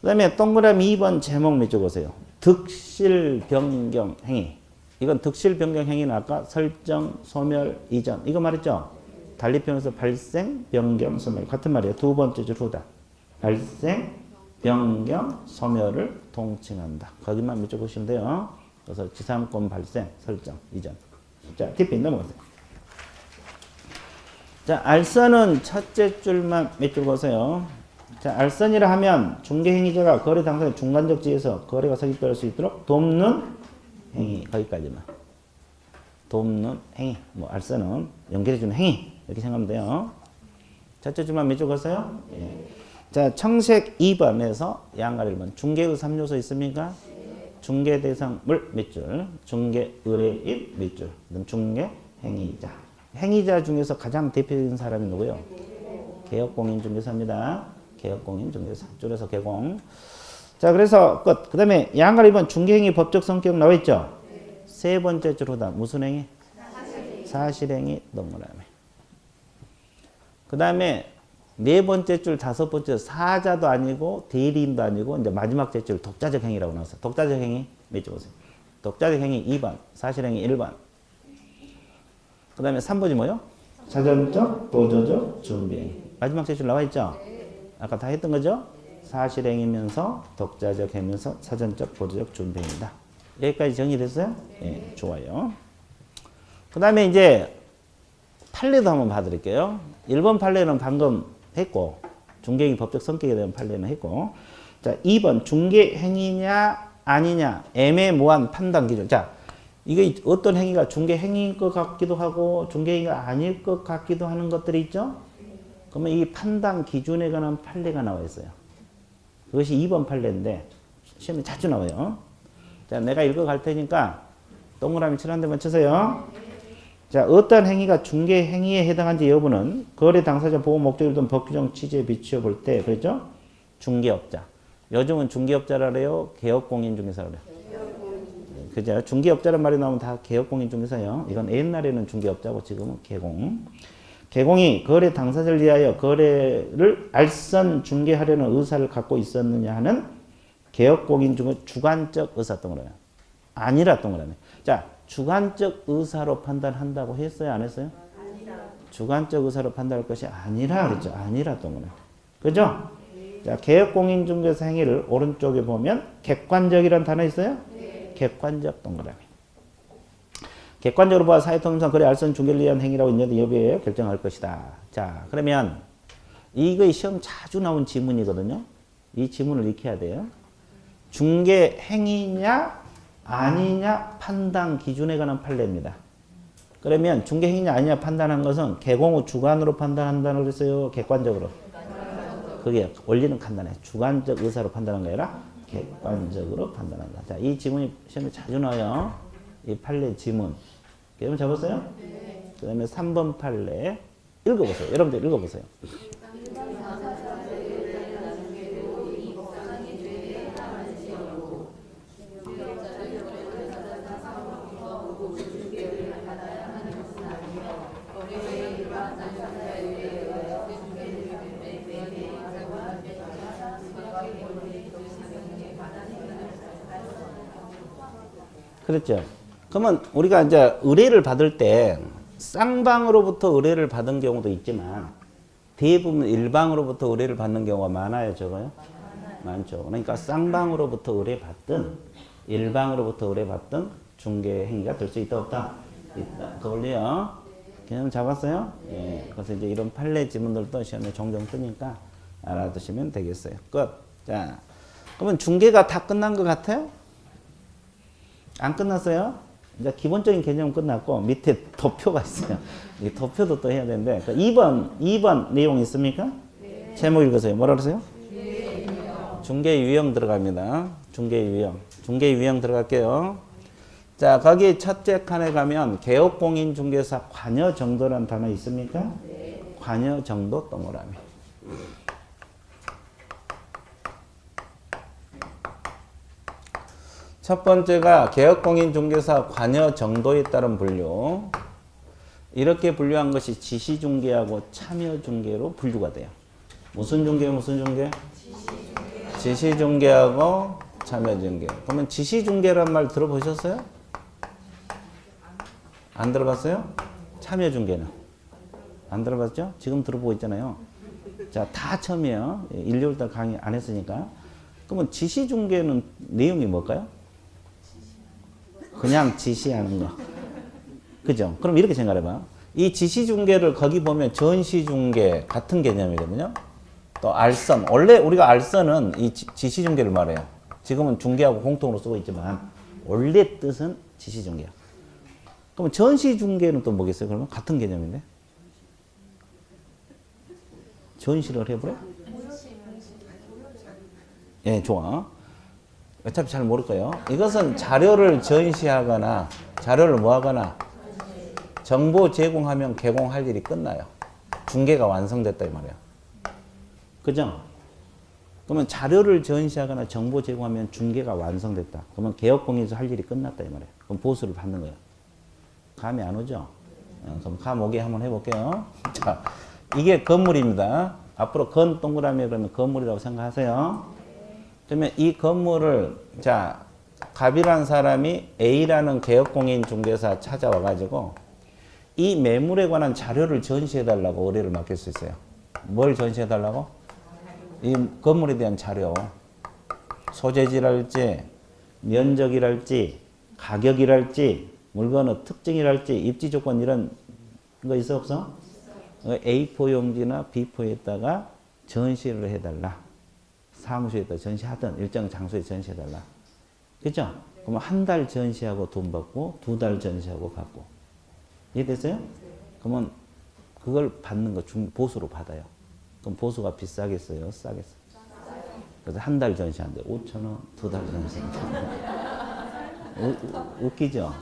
그 다음에 동그라미 2번 제목 밑줄 보세요. 득실 변경 행위. 이건 득실 변경 행위는 아까 설정, 소멸, 이전 이거 말했죠? 달리 표현해서 발생, 변경, 소멸 같은 말이에요. 두 번째 줄 후다. 발생, 변경, 소멸을 통칭한다. 거기만 밑줄 보시면 돼요. 그래서 지상권 발생, 설정, 이전. 자, 팁핀 넘어가세요. 자, 알선은 첫째 줄만 밑줄 보세요. 자, 알선이라 하면 중개행위자가 거래 당사자 중간적 지에서 거래가 성립될 수 있도록 돕는 행위. 거기까지만. 돕는 행위. 뭐 알선은 연결해주는 행위. 이렇게 생각하면 돼요. 첫째 줄만 밑줄 보세요. 예. 자, 청색 2번에서 양가 1번. 중개의 3요소 있습니까? 중개 대상물 밑줄, 중개 의뢰인 밑줄, 중개 행위자. 행위자 중에서 가장 대표적인 사람이 누구요? 개혁공인중개사입니다. 개혁공인중개사. 줄여서 개공. 자, 그래서 끝. 그 다음에 양가 2번 중개행위 법적 성격 나와 있죠? 세 번째 줄 후다. 무슨 행위? 사실행위 동그라미. 그 다음에 네 번째 줄, 다섯 번째 사자도 아니고 대리인도 아니고 이제 마지막 줄 독자적 행위라고 나왔어요. 독자적 행위 밑줄 보세요. 독자적 행위 2번, 사실행위 1번. 그 다음에 3번이 뭐요? 사전적, 보조적, 준비행위. 마지막 줄 나와 있죠? 아까 다 했던 거죠? 사실행위면서 독자적 행위면서 사전적, 보조적, 준비행위다. 여기까지 정리됐어요? 네, 좋아요. 그 다음에 이제 판례도 한번 봐드릴게요. 1번 판례는 방금 했고, 중개행위 법적 성격에 대한 판례는 했고, 자, 2번 중개행위냐 아니냐 애매모호한 판단 기준. 자, 이게 어떤 행위가 중개행위인 것 같기도 하고 중개행위가 아닐 것 같기도 하는 것들이 있죠. 그러면 이 판단 기준에 관한 판례가 나와 있어요. 그것이 2번 판례인데 시험에 자주 나와요. 자, 내가 읽어갈 테니까 동그라미 칠 한 대만 치세요. 자, 어떤 행위가 중개 행위에 해당한지 여부는 거래 당사자 보호 목적을 둔 법규정 취지에 비추어 볼 때, 그렇죠? 중개업자. 요즘은 중개업자라 그래요? 개업공인중개사라 그래요? 그죠? 중개업자란 말이 나오면 다 개업공인중개사예요. 이건 옛날에는 중개업자고 지금은 개공. 개공이 거래 당사자를 위하여 거래를 알선 중개하려는 의사를 갖고 있었느냐 하는 개업공인중개 주관적 의사 동그라미. 아니라 동그라미. 자, 주관적 의사로 판단한다고 했어요? 안 했어요? 아니라. 주관적 의사로 판단할 것이 아니라 그랬죠. 아니라 동그라미. 그죠? 자, 개업공인중개사 행위를 오른쪽에 보면 객관적이라는 단어 있어요? 네. 객관적 동그라미. 객관적으로 보아 사회통상 거래 알선 중개를 위한 행위라고 있는데 여부에 결정할 것이다. 자, 그러면 이거 시험 자주 나온 지문이거든요. 이 지문을 익혀야 돼요. 중개 행위냐 아니냐 판단 기준에 관한 판례입니다. 그러면 중개 행위냐 아니냐 판단한 것은 개공 후 주관으로 판단한다는 그랬어요? 객관적으로? 그게 원리는 간단해. 주관적 의사로 판단한 게 아니라 객관적으로 판단한다. 자, 이 지문이 시험에 자주 나와요. 이 판례 지문. 여러분 잡았어요? 네. 그 다음에 3번 판례. 읽어보세요. 여러분들 읽어보세요. 그렇죠. 그러면 우리가 이제 의뢰를 받을 때 쌍방으로부터 의뢰를 받은 경우도 있지만 대부분 일방으로부터 의뢰를 받는 경우가 많아요, 저거요? 많죠. 그러니까 쌍방으로부터 의뢰받든 일방으로부터 의뢰받든 중개 행위가 될 수 있다, 없다? 있다. 그 원리요. 개념 잡았어요? 예. 그래서 이제 이런 판례 지문들도 시험에 종종 뜨니까 알아두시면 되겠어요. 끝. 자, 그러면 중개가 다 끝난 것 같아요? 안 끝났어요? 이제 기본적인 개념은 끝났고 밑에 도표가 있어요. 이 도표도 또 해야 되는데 2번 내용 있습니까? 네. 제목 읽으세요. 뭐라 그러세요? 네. 중개 유형 들어갑니다. 중개 유형. 중개 유형 들어갈게요. 자, 거기 첫째 칸에 가면 개업공인중개사 관여 정도라는 단어 있습니까? 네. 관여 정도 동그라미. 첫 번째가 개업공인중개사 관여 정도에 따른 분류. 이렇게 분류한 것이 지시중개하고 참여중개로 분류가 돼요. 무슨 중개, 무슨 중개? 지시중개하고 참여중개. 그러면 지시중개란 말 들어보셨어요? 안 들어봤어요? 참여중개는? 안 들어봤죠? 지금 들어보고 있잖아요. 자, 다 처음이에요. 1, 2월달 강의 안 했으니까. 그러면 지시중개는 내용이 뭘까요? 그냥 지시하는 거. 그죠? 그럼 이렇게 생각해봐. 이 지시중개를 거기 보면 전시중개 같은 개념이거든요. 또 알선. 원래 우리가 알선은 이 지시중개를 말해요. 지금은 중개하고 공통으로 쓰고 있지만 원래 뜻은 지시중개야. 그럼 전시중개는 또 뭐겠어요? 그러면 같은 개념인데? 전시를 해보래? 예, 좋아. 어차피 잘 모를 거예요. 이것은 자료를 전시하거나 자료를 뭐 하거나 정보 제공하면 개공할 일이 끝나요. 중개가 완성됐다 이 말이에요. 그죠? 그러면 자료를 전시하거나 정보 제공하면 중개가 완성됐다. 그러면 개업공인에서 할 일이 끝났다 이 말이에요. 그럼 보수를 받는 거예요. 감이 안 오죠? 그럼 감 오게 한번 해볼게요. 자, 이게 건물입니다. 앞으로 건 동그라미 그러면 건물이라고 생각하세요. 그러면 이 건물을 자 갑이라는 사람이 A라는 개업공인 중개사 찾아와 가지고 이 매물에 관한 자료를 전시해 달라고 의뢰를 맡길 수 있어요. 뭘 전시해 달라고? 이 건물에 대한 자료. 소재지랄지 면적이랄지 가격이랄지 물건의 특징이랄지 입지 조건 이런 거 있어 없어? A4 용지나 B4에다가 전시를 해달라. 사무소에다 전시하든 일정 장소에 전시해달라. 그죠? 그러면 한 달 전시하고 돈 받고 2달 전시하고 받고. 이해됐어요? 그러면 그걸 받는 거 보수로 받아요. 그럼 보수가 비싸겠어요? 싸겠어요? 그래서 한 달 전시한대 5,000원, 2달 전시한대. 웃기죠?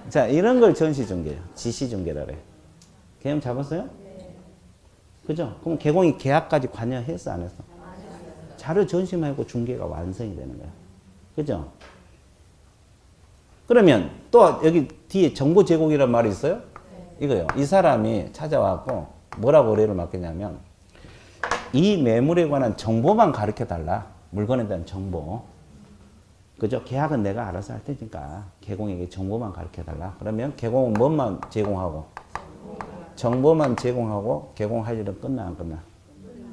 자, 이런 걸 전시중개예요. 지시중개라 그래요. 개념 잡았어요? 그죠? 그럼 개공이 계약까지 관여했어, 안 했어? 자료 전시만 하고 중개가 완성이 되는 거야. 그죠? 그러면 또 여기 뒤에 정보 제공이란 말이 있어요? 이거요. 이 사람이 찾아와갖고 뭐라고 의뢰를 맡겼냐면 이 매물에 관한 정보만 가르쳐 달라. 물건에 대한 정보. 그죠? 계약은 내가 알아서 할 테니까 개공에게 정보만 가르쳐 달라. 그러면 개공은 뭐만 제공하고? 정보만 제공하고 개공할 일은 끝나 안 끝나?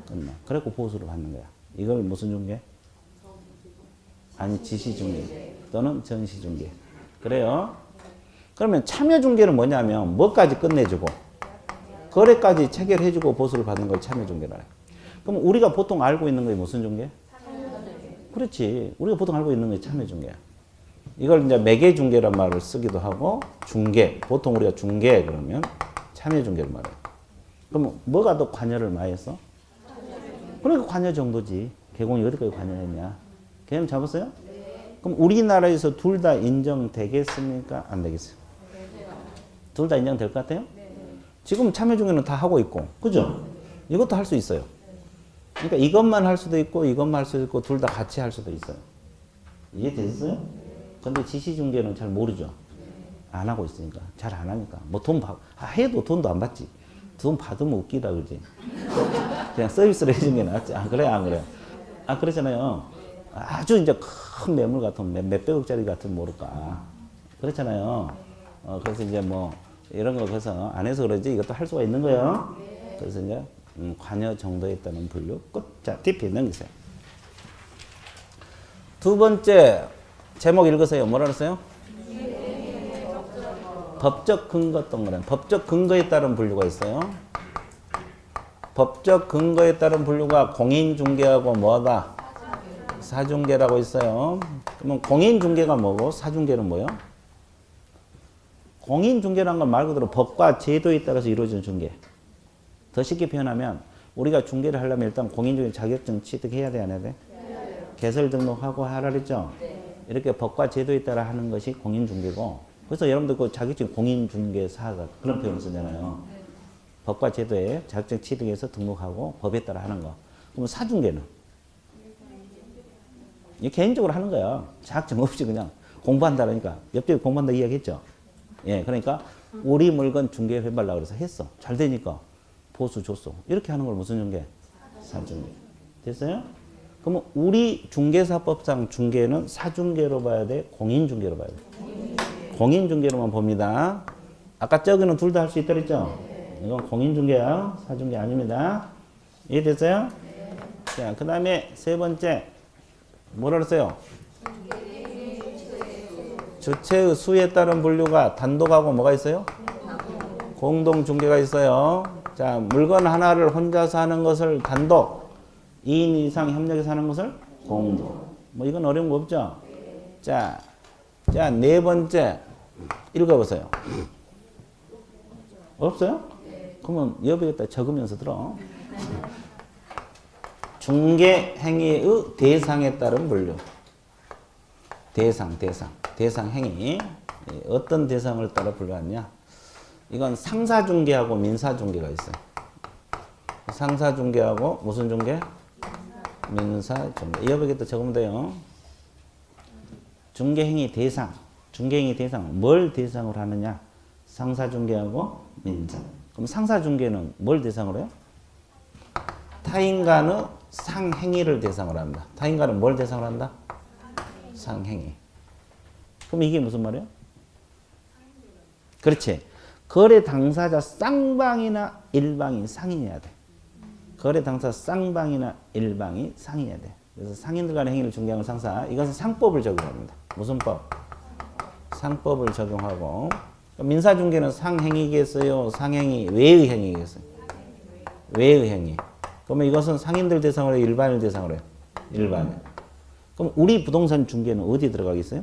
끝나. 그래갖고 보수를 받는 거야. 이걸 무슨 중개? 아니 지시중개 또는 전시중개. 그래요. 그러면 참여중개는 뭐냐면 뭐까지 끝내주고 거래까지 체결해주고 보수를 받는 걸 참여중개라 해. 그럼 우리가 보통 알고 있는 게 무슨 중개? 그렇지. 우리가 보통 알고 있는 게 참여중개야. 이걸 이제 매개중개란 말을 쓰기도 하고 중개. 보통 우리가 중개 그러면 참여중개를 말해요. 그럼 뭐가 더 관여를 많이 했어? 그러니까 관여 정도지. 개공이 어디까지 관여했냐? 개념 잡았어요? 그럼 우리나라에서 둘 다 인정되겠습니까? 안 되겠어요? 둘 다 인정될 것 같아요? 지금 참여중개는 다 하고 있고, 그죠? 이것도 할 수 있어요. 그러니까 이것만 할 수도 있고, 이것만 할 수도 있고, 둘 다 같이 할 수도 있어요. 이해됐어요? 근데 지시중개는 잘 모르죠. 안 하고 있으니까. 잘 안 하니까. 뭐 돈 해도 돈도 안 받지. 돈 받으면 웃기다, 그지? 그냥 서비스를 해준 게 낫지. 아, 그래? 안 그래? 아, 그렇잖아요. 아주 이제 큰 매물 같은, 몇백억짜리 같은 모를까. 그렇잖아요. 그래서 이제 뭐, 이런 거 그래서 안 해서 그러지 이것도 할 수가 있는 거예요. 그래서 이제, 관여 정도에 따른 분류 끝. 자, DP 넘기세요. 두 번째, 제목 읽으세요. 뭐라 그랬어요? 법적 근거 동그란 법적 근거에 따른 분류가 있어요. 법적 근거에 따른 분류가 공인중개하고 뭐다? 사중개라고 있어요. 그러면 공인중개가 뭐고 사중개는 뭐예요? 공인중개라는 건 말 그대로 법과 제도에 따라서 이루어지는 중개. 더 쉽게 표현하면 우리가 중개를 하려면 일단 공인중개 자격증 취득해야 돼, 안 해야 돼? 개설 등록하고 하라 그랬죠? 이렇게 법과 제도에 따라 하는 것이 공인중개고, 그래서 여러분들 그 자격증 공인중개사가 그런 표현을 쓰잖아요. 법과 제도에 자격증 취득해서 등록하고 법에 따라 하는 거. 그럼 사중개는? 이 개인적으로 하는 거야. 자격증 없이 그냥 공부한다니까. 옆집에 공부한다 이야기했죠? 예, 그러니까 우리 물건 중개해달라고 그래서 했어. 잘 되니까 보수 줬어. 이렇게 하는 걸 무슨 중개? 사중개. 됐어요? 그러면 우리 중개사법상 중개는 사중개로 봐야 돼? 공인중개로 봐야 돼? 공인중개로만 봅니다. 아까 저기는 둘 다 할 수 있다 그랬죠? 이건 공인중개야. 사중개 아닙니다. 이해됐어요? 자, 그 다음에 세 번째. 뭐라 그랬어요? 주체의 수에 따른 분류가 단독하고 뭐가 있어요? 공동중개가 있어요. 자, 물건 하나를 혼자서 하는 것을 단독, 2인 이상 협력해서 하는 것을 공동. 뭐 이건 어려운 거 없죠? 자, 네 번째 읽어보세요. 없어요? 그러면 여기에다 적으면서 들어. 중개 행위의 대상에 따른 분류. 대상 행위. 어떤 대상을 따라 분류하냐? 이건 상사중개하고 민사중개가 있어요. 상사중개하고 무슨 중개? 민사중개. 여기에다 적으면 돼요. 중개행위 대상. 중개행위 대상. 뭘 대상으로 하느냐? 상사중개하고 민사. 그럼 상사중개는 뭘 대상으로 해요? 타인간의 상행위를 대상으로 한다. 타인간은 뭘 대상으로 한다? 상행위. 그럼 이게 무슨 말이에요? 그렇지. 거래 당사자 쌍방이나 일방이 상인이어야 돼. 거래 당사자 쌍방이나 일방이 상인이어야 돼. 그래서 상인들 간의 행위를 중개하는 상사. 이것은 상법을 적용합니다. 무슨 법? 상법을 적용하고. 민사중개는 상행위겠어요? 상행위, 외의 행위겠어요? 외의 행위. 그러면 이것은 상인들 대상으로 해요? 일반인을 대상으로 해요? 일반인. 그럼 우리 부동산 중개는 어디 들어가겠어요?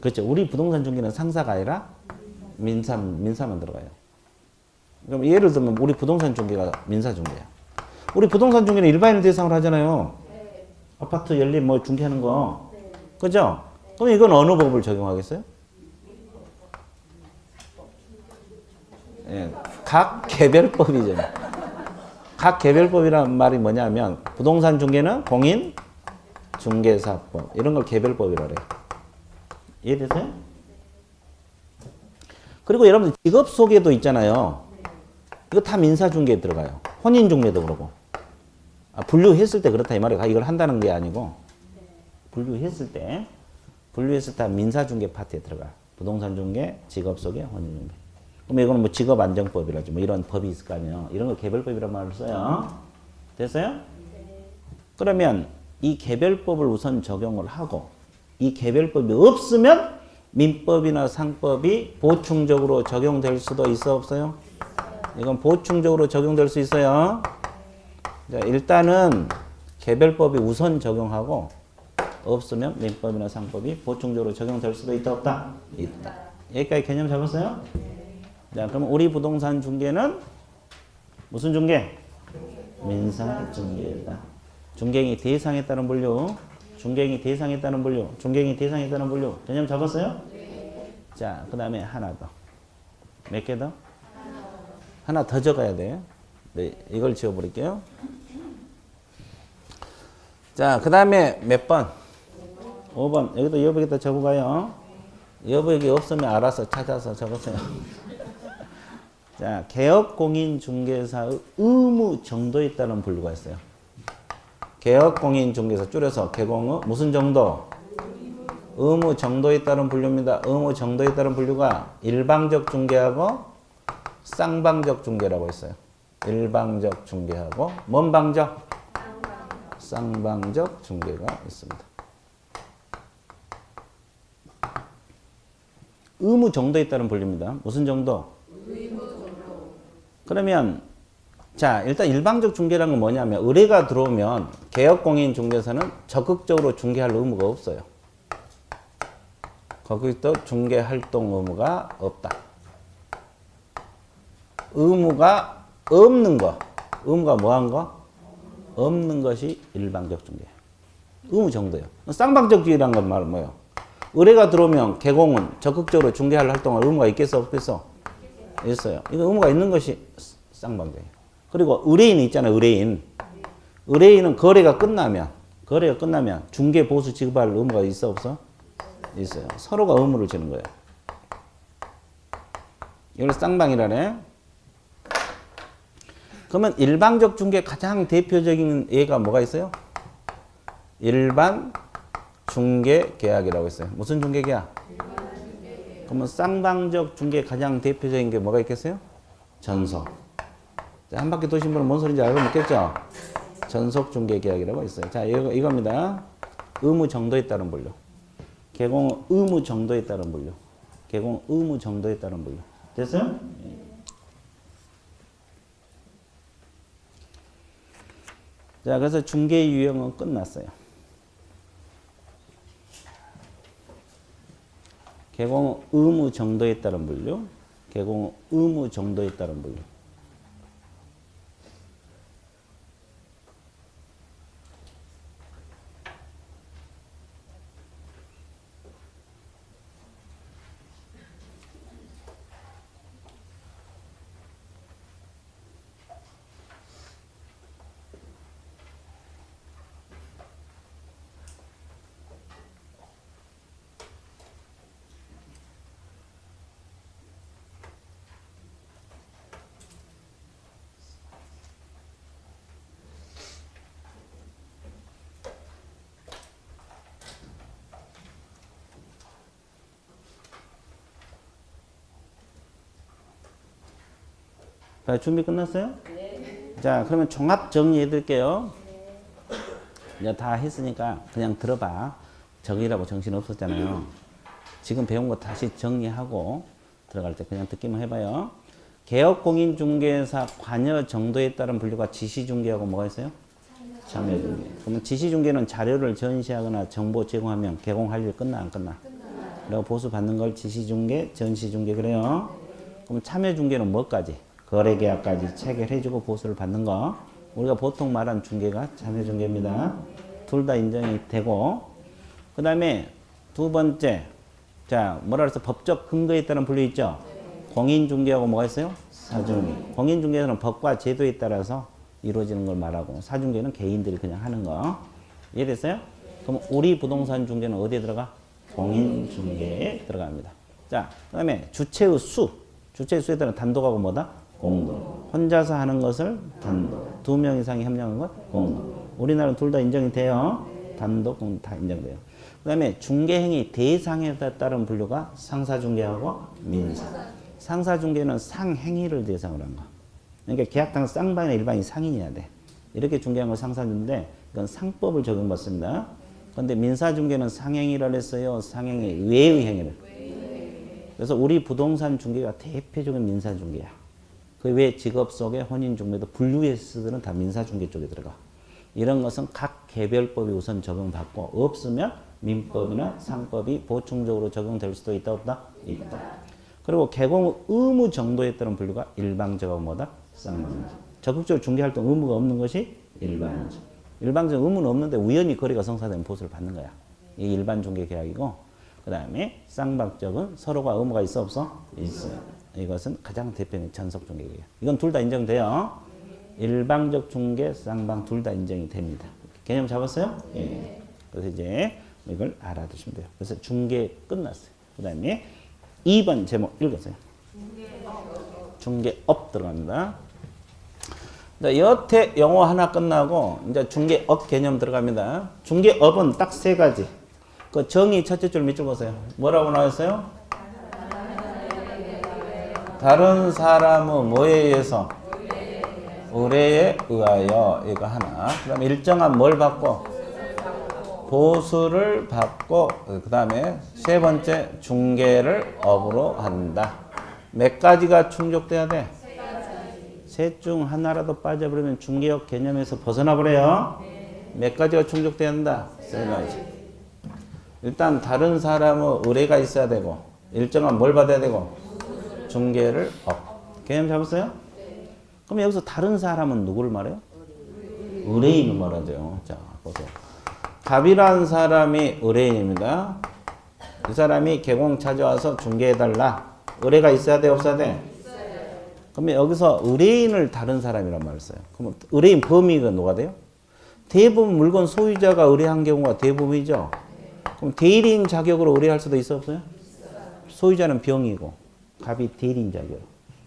그렇죠. 우리 부동산 중개는 상사가 아니라 민사만 들어가요. 그럼 예를 들면 우리 부동산 중개가 민사 중개야. 우리 부동산 중개는 일반인을 대상으로 하잖아요. 아파트 연립 뭐 중개하는 거. 그죠? 그럼 이건 어느 법을 적용하겠어요? 예, 각 개별법이죠. 각 개별법이란 말이 뭐냐면 부동산 중개는 공인 중개사법 이런 걸 개별법이라 그래요. 이해되세요? 그리고 여러분 직업 소개도 있잖아요. 이거 다 민사중개에 들어가요. 혼인중개도 그러고. 분류했을 때 그렇다 이 말이에요. 이걸 한다는 게 아니고 분류했을 때 민사중개 파트에 들어가. 부동산 중개, 직업 소개, 혼인중개. 그럼 이거는 뭐 직업안정법이라지 뭐 이런 법이 있을 거 아니에요. 이런 걸 개별법이라는 말을 써요. 됐어요? 그러면 이 개별법을 우선 적용을 하고 이 개별법이 없으면 민법이나 상법이 보충적으로 적용될 수도 있어 없어요? 이건 보충적으로 적용될 수 있어요. 자, 일단은 개별법이 우선 적용하고 없으면 민법이나 상법이 보충적으로 적용될 수도 있다 없다? 있다. 여기까지 개념 잡았어요? 자, 그럼 우리 부동산 중개는 무슨 중개? 민사 중개다. 중개인이 대상에 따른 분류. 중개인이 대상에 따른 분류. 중개인이 대상에 따른 분류. 개념 잡았어요? 자, 그 다음에 하나 더. 몇 개 더? 하나 더 적어야 돼요. 네, 이걸 지워버릴게요. 자, 그 다음에 몇 번? 5번. 여기도 여보겠다 적어봐요. 여보에게 없으면 알아서 찾아서 적으세요. 자, 개업공인중개사의 의무 정도에 따른 분류가 있어요. 개업공인중개사 줄여서 개공의 무슨 정도? 의무 정도에 따른 분류입니다. 의무 정도에 따른 분류가 일방적 중개하고 쌍방적 중개라고 있어요. 일방적 중개하고 뭔 방적? 쌍방적 중개가 있습니다. 의무 정도에 따른 분류입니다. 무슨 정도? 의무 정도. 그러면 자, 일단 일방적 중개라는 건 뭐냐면 의뢰가 들어오면 개업공인 중개사는 적극적으로 중개할 의무가 없어요. 거기서 중개 활동 의무가 없다. 의무가 없는 거. 의무가 뭐한 거? 없는 것이 일방적 중개. 의무 정도예요. 쌍방적 중개라는 건 말은 뭐예요? 의뢰가 들어오면 개공은 적극적으로 중개할 활동할 의무가 있겠어 없겠어? 있어요. 이거 의무가 있는 것이 쌍방적이에요. 그리고 의뢰인이 있잖아요. 의뢰인. 의뢰인은 거래가 끝나면 중개 보수 지급할 의무가 있어 없어? 있어요. 서로가 의무를 지는 거예요. 이걸 쌍방이라네. 그러면 일방적 중개 가장 대표적인 예가 뭐가 있어요? 일반 중개 계약이라고 있어요. 무슨 중개 계약? 그러면 쌍방적 중개 가장 대표적인 게 뭐가 있겠어요? 전속. 한 바퀴 도신 분은 뭔 소리인지 알고 있겠죠? 전속 중개 계약이라고 있어요. 자, 이겁니다. 의무 정도에 따른 분류. 개공 의무 정도에 따른 분류. 개공 의무 정도에 따른 분류. 됐어요? 자, 그래서 중개 유형은 끝났어요. 개공 의무 정도에 따른 분류. 개공 의무 정도에 따른 분류. 자, 준비 끝났어요? 네. 자, 그러면 종합 정리해 드릴게요. 네. 이제 다 했으니까 그냥 들어봐. 정리라고 정신 없었잖아요. 지금 배운 거 다시 정리하고 들어갈 때 그냥 듣기만 해봐요. 개업공인중개사 관여 정도에 따른 분류가 지시중개하고 뭐가 있어요? 참여중개. 그러면 지시중개는 자료를 전시하거나 정보 제공하면 개공할 일 끝나 안 끝나? 그리고 보수 받는 걸 지시중개, 전시중개 그래요. 그럼 참여중개는 뭐까지? 거래계약까지 체결해주고 보수를 받는 거. 우리가 보통 말한 중개가 자매 중개입니다. 둘 다 인정이 되고, 그 다음에 두 번째, 자, 뭐라 그래서 법적 근거에 따른 분류 있죠? 공인중개하고 뭐가 있어요? 사중개. 공인중개는 법과 제도에 따라서 이루어지는 걸 말하고, 사중개는 개인들이 그냥 하는 거. 이해됐어요? 그럼 우리 부동산 중개는 어디에 들어가? 공인중개에 들어갑니다. 자, 그 다음에 주체의 수. 주체의 수에 따른 단독하고 뭐다? 공동. 혼자서 하는 것을 단독. 2명 이상이 협력하는 것 공동. 우리나라는 둘 다 인정이 돼요. 단독, 공동 다 인정돼요. 그 다음에 중개행위 대상에 따른 분류가 상사중개하고 민사. 상사중개는 상행위를 대상으로 한 거. 그러니까 계약당 쌍방이나 일반이 상인이어야 돼. 이렇게 중개한 거 상사중개인데 이건 상법을 적용받습니다. 그런데 민사중개는 상행위를 했어요. 상행위 외의 행위를. 그래서 우리 부동산 중개가 대표적인 민사중개야. 그 외 직업 속에 혼인중개도 분류에서들은 다 민사중개 쪽에 들어가. 이런 것은 각 개별법이 우선 적용받고 없으면 민법이나 상법이 보충적으로 적용될 수도 있다 없다? 있다. 그리고 개공 의무 정도에 따른 분류가 일방적하고 뭐다? 쌍방적. 적극적으로 중개활동 의무가 없는 것이 일방적. 일방적 의무는 없는데 우연히 거래가 성사되면 보수를 받는 거야. 이 일반 중개 계약이고, 그 다음에 쌍방적은 서로가 의무가 있어 없어? 있어요. 이것은 가장 대표적인 전속 중개 계약. 이건 둘 다 인정돼요. 일방적 중개, 쌍방 둘 다 인정이 됩니다. 개념 잡았어요? 예. 그래서 이제 이걸 알아두시면 돼요. 그래서 중개 끝났어요. 그 다음에 2번 제목 읽으세요. 중개업 들어갑니다. 여태 영어 하나 끝나고 이제 중개업 개념 들어갑니다. 중개업은 딱 세 가지. 그 정의 첫째 줄 밑줄 보세요. 뭐라고 나왔어요? 다른 사람의 뭐에 의해서? 의뢰에 의하여. 이거 하나. 그 다음에 일정한 뭘 받고? 보수를 받고, 그 다음에 세 번째 중개를 업으로 한다. 몇 가지가 충족돼야 돼? 셋 중 하나라도 빠져버리면 중개업 개념에서 벗어나 버려요. 몇 가지가 충족돼야 한다? 세 가지. 일단 다른 사람의 의뢰가 있어야 되고, 일정한 뭘 받아야 되고, 중개를 업. 개념 잡았어요? 그럼 여기서 다른 사람은 누구를 말해요? 의뢰인을 말하죠. 자, 보세요. 갑이라는 사람이 의뢰인입니다. 이 사람이 개공 찾아와서 중개해달라. 의뢰가 있어야 돼, 없어야 돼? 그러면 여기서 의뢰인을 다른 사람이란 말을 써요. 그러면 의뢰인 범위가 누가 돼요? 대부분 물건 소유자가 의뢰한 경우가 대부분이죠. 그럼 대리인 자격으로 의뢰할 수도 있어, 없어요? 소유자는 병이고, 갑이 대리인 자격.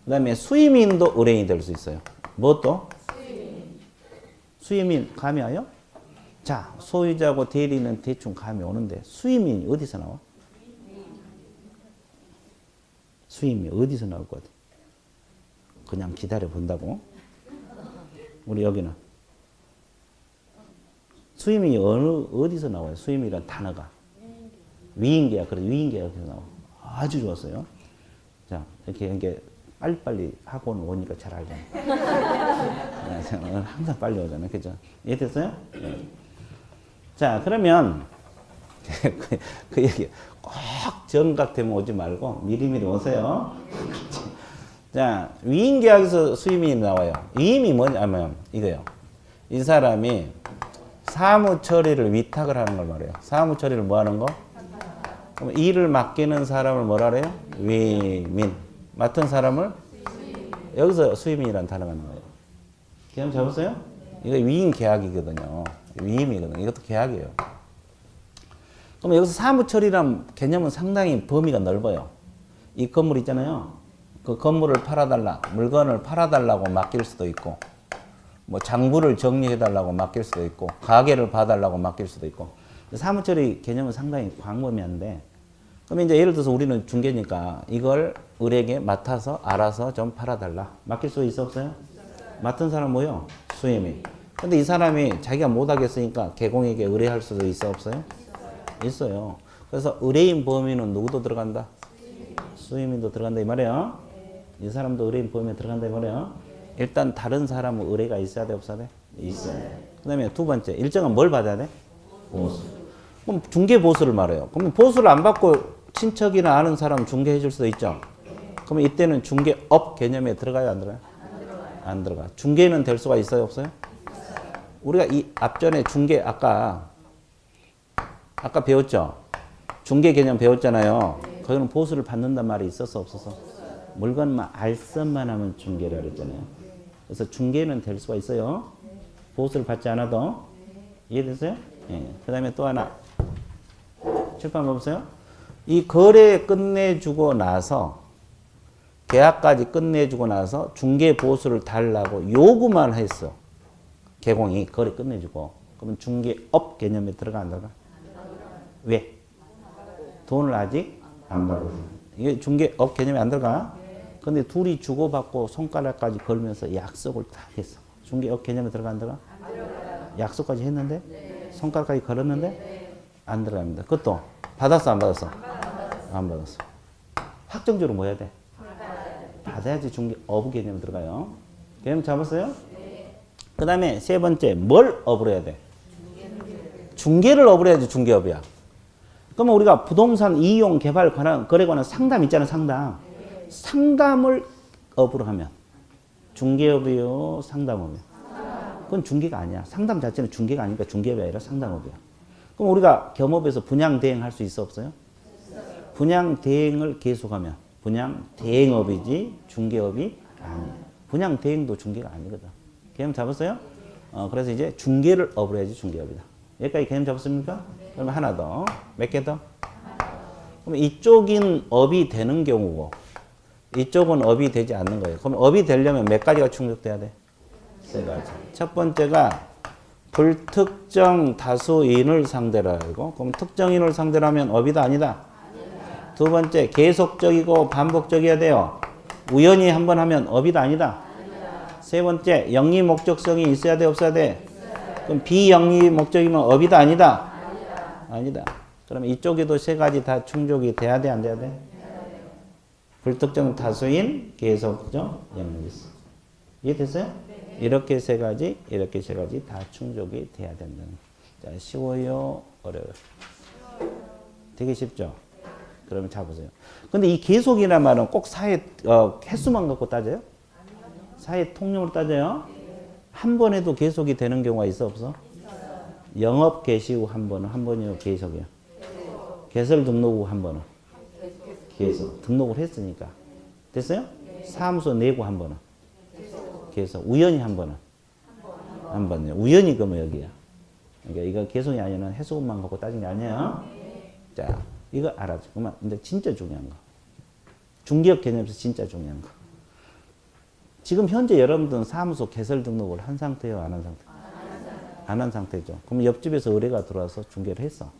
그 다음에 수임인도 의뢰인이 될 수 있어요. 무엇도? 수임인 감이 와요? 자, 소유자고 대리인은 대충 감이 오는데 수임인이 어디서 나와? 수임이 어디서 나올 것 같아? 그냥 기다려 본다고? 우리 여기는 수임인이 어디서 나와요? 수임이란 단어가 위임계약. 그래, 위임계약에서 나와. 아주 좋았어요. 자, 이렇게 빨리빨리 학원 오니까 잘 알잖아. 항상 빨리 오잖아. 그죠? 이해됐어요? 네. 자, 그러면 그 얘기 꼭 정각되면 오지 말고 미리미리 오세요. 자, 위임계약에서 수임이 나와요. 위임이 뭐냐면 이거요. 이 사람이 사무 처리를 위탁을 하는 걸 말해요. 사무 처리를 뭐 하는 거? 그럼 일을 맡기는 사람을 뭐라 그래요? 위민. 맡은 사람을? 여기서 수임이라는 단어가 나와요. 개념 잡았어요? 이거 위임 계약이거든요. 위임이거든요. 이것도 계약이에요. 그럼 여기서 사무 처리란 개념은 상당히 범위가 넓어요. 이 건물 있잖아요. 그 건물을 팔아달라, 물건을 팔아달라고 맡길 수도 있고, 뭐 장부를 정리해달라고 맡길 수도 있고, 가게를 봐달라고 맡길 수도 있고. 사무 처리 개념은 상당히 광범위한데, 그럼 이제 예를 들어서 우리는 중개니까 이걸 을에게 맡아서 알아서 좀 팔아달라. 맡길 수 있어 없어요? 맡은 사람 뭐요? 수임이. 근데 이 사람이 자기가 못하겠으니까 개공에게 의뢰할 수도 있어 없어요? 있어요. 그래서 의뢰인 범위는 누구도 들어간다? 수임인도 들어간다 이 말이에요. 이 사람도 의뢰인 범위에 들어간다 이 말이에요. 일단 다른 사람은 의뢰가 있어야 돼 없어야 돼? 있어요. 그 다음에 두 번째, 일정한 뭘 받아야 돼? 보수. 그럼 중개 보수를 말해요. 그럼 보수를 안 받고 친척이나 아는 사람 중개해 줄 수도 있죠. 그러면 이때는 중개업 개념에 들어가요 안 들어가요? 안 들어가요. 안 들어가. 중개는 될 수가 있어요 없어요? 우리가 이 앞전에 중개 아까 배웠죠? 중개 개념 배웠잖아요. 거기는 보수를 받는단 말이 있었어 없었어? 물건만 알선만 하면 중개라 그랬잖아요. 그래서 중개는 될 수가 있어요. 보수를 받지 않아도. 이해됐어요? 예. 그 다음에 또 하나 칠판 봐보세요. 이 거래 끝내주고 나서 계약까지 끝내주고 나서 중개 보수를 달라고 요구만 했어. 개공이 거래 끝내주고. 그러면 중개업 개념에 들어가 안 들어가? 왜? 돈을 아직 안 받았어. 이게 중개업 개념에 안 들어가? 근데 둘이 주고받고 손가락까지 걸면서 약속을 다 했어. 중개업 개념에 들어가 안 들어가? 약속까지 했는데? 손가락까지 걸었는데? 안 들어갑니다. 그것도 받았어 안 받았어? 안 받았어. 확정적으로 뭐 해야 돼? 받아야지 중개업 개념에 들어가요. 개념 잡았어요? 그 다음에 세 번째 뭘 업으로 해야 돼? 중개를 업으로 해야지 중개업이야. 그러면 우리가 부동산 이용 개발 관한 거래 관한 상담 있잖아. 상담을 업으로 하면 중개업이요 상담업이요? 그건 중개가 아니야. 상담 자체는 중개가 아니니까 중개업이 아니라 상담업이야. 그럼 우리가 겸업에서 분양 대행할 수 있어 없어요? 분양 대행을 계속하면 분양 대행업이지 중개업이 아니야. 분양 대행도 중개가 아니거든. 개념 잡았어요? 그래서 이제 중개를 업으로 해야지 중개업이다. 여기까지 개념 잡았습니까? 그러면 하나 더. 몇 개 더? 그럼 이쪽인 업이 되는 경우고 이쪽은 업이 되지 않는 거예요. 그럼 업이 되려면 몇 가지가 충족돼야 돼? 세 가지. 첫 번째가 불특정 다수인을 상대로 하고 그럼 특정인을 상대로 하면 업이다 아니다? 두 번째 계속적이고 반복적이어야 돼요. 우연히 한번 하면 업이다 아니다? 세 번째 영리 목적성이 있어야 돼 없어야 돼? 그럼 비영리 목적이면 업이다 아니다? 아니다. 그러면 이쪽에도 세 가지 다 충족이 돼야 돼 안 돼야 돼? 불특정 다수인 계속적 영리성. 이해됐어요? 이렇게 세 가지 다 충족이 돼야 된다는. 자, 쉬워요? 어려워요? 되게 쉽죠? 그러면 잡으세요. 근데 이 계속이란 말은 꼭 사회 횟수만 갖고 따져요? 사회 통용으로 따져요? 한 번 해도 계속이 되는 경우가 있어 없어? 영업 개시 후 한 번이요 계속이요. 개설 등록 후 한 번은 계속 등록을 했으니까 됐어요? 사무소 내고 한 번은 계속 우연히 한 번은 한 번요. 우연히 그러면 여기야. 그러니까 이거 계속이 아니라 해소금만 갖고 따진 게 아니에요. 자, 이거 알아줘. 그러면 근데 진짜 중요한 거. 중개업 개념에서 진짜 중요한 거. 지금 현재 여러분들은 사무소 개설 등록을 한 상태예요, 안 한 상태? 안 한 상태죠. 그럼 옆집에서 의뢰가 들어와서 중개를 했어.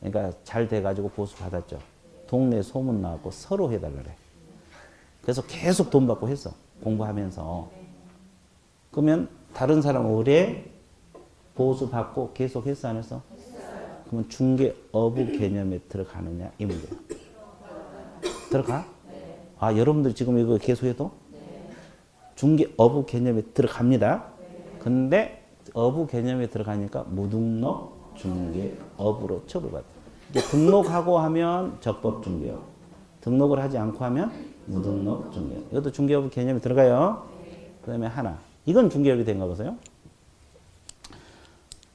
그러니까 잘 돼가지고 보수 받았죠. 동네 소문 나왔고 서로 해달라 그래. 그래서 계속 돈 받고 했어. 공부하면서. 그러면 다른 사람 의뢰 보수 받고 계속 했어, 안 했어? 그러면 중개어부 개념에 들어가느냐 이 문제야. 들어가? 아, 여러분들 지금 이거 계속해도? 중개어부 개념에 들어갑니다. 근데 어부 개념에 들어가니까 무등록 중개업으로 처벌받아. 이제 등록하고 하면 적법 중개업. 등록을 하지 않고 하면 무등록 중개업. 이것도 중개업 개념에 들어가요. 그 다음에 하나. 이건 중개업이 된가 보세요.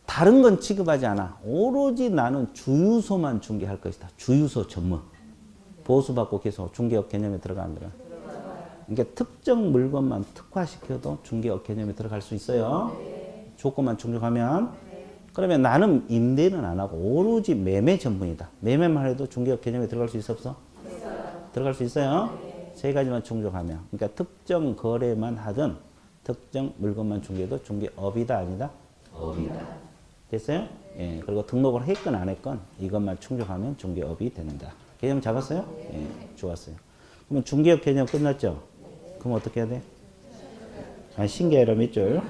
다른 건 취급하지 않아. 오로지 나는 주유소만 중개할 것이다. 주유소 전문. 보수받고 계속 중개업 개념에 들어가 안 들어가? 그러니까 특정 물건만 특화시켜도 중개업 개념에 들어갈 수 있어요. 조건만 충족하면. 그러면 나는 임대는 안 하고 오로지 매매 전문이다. 매매만 해도 중개업 개념에 들어갈 수 있어 없어? 들어갈 수 있어요. 세 가지만 충족하면. 그러니까 특정 거래만 하든 특정 물건만 중개해도 중개업이다 아니다? 업이다. 됐어요? 예. 그리고 등록을 했건 안 했건 이것만 충족하면 중개업이 된다. 개념 잡았어요? 예. 좋았어요. 그러면 중개업 개념 끝났죠? 그럼 어떻게 해야 돼? 아, 신기해라 몇 줄?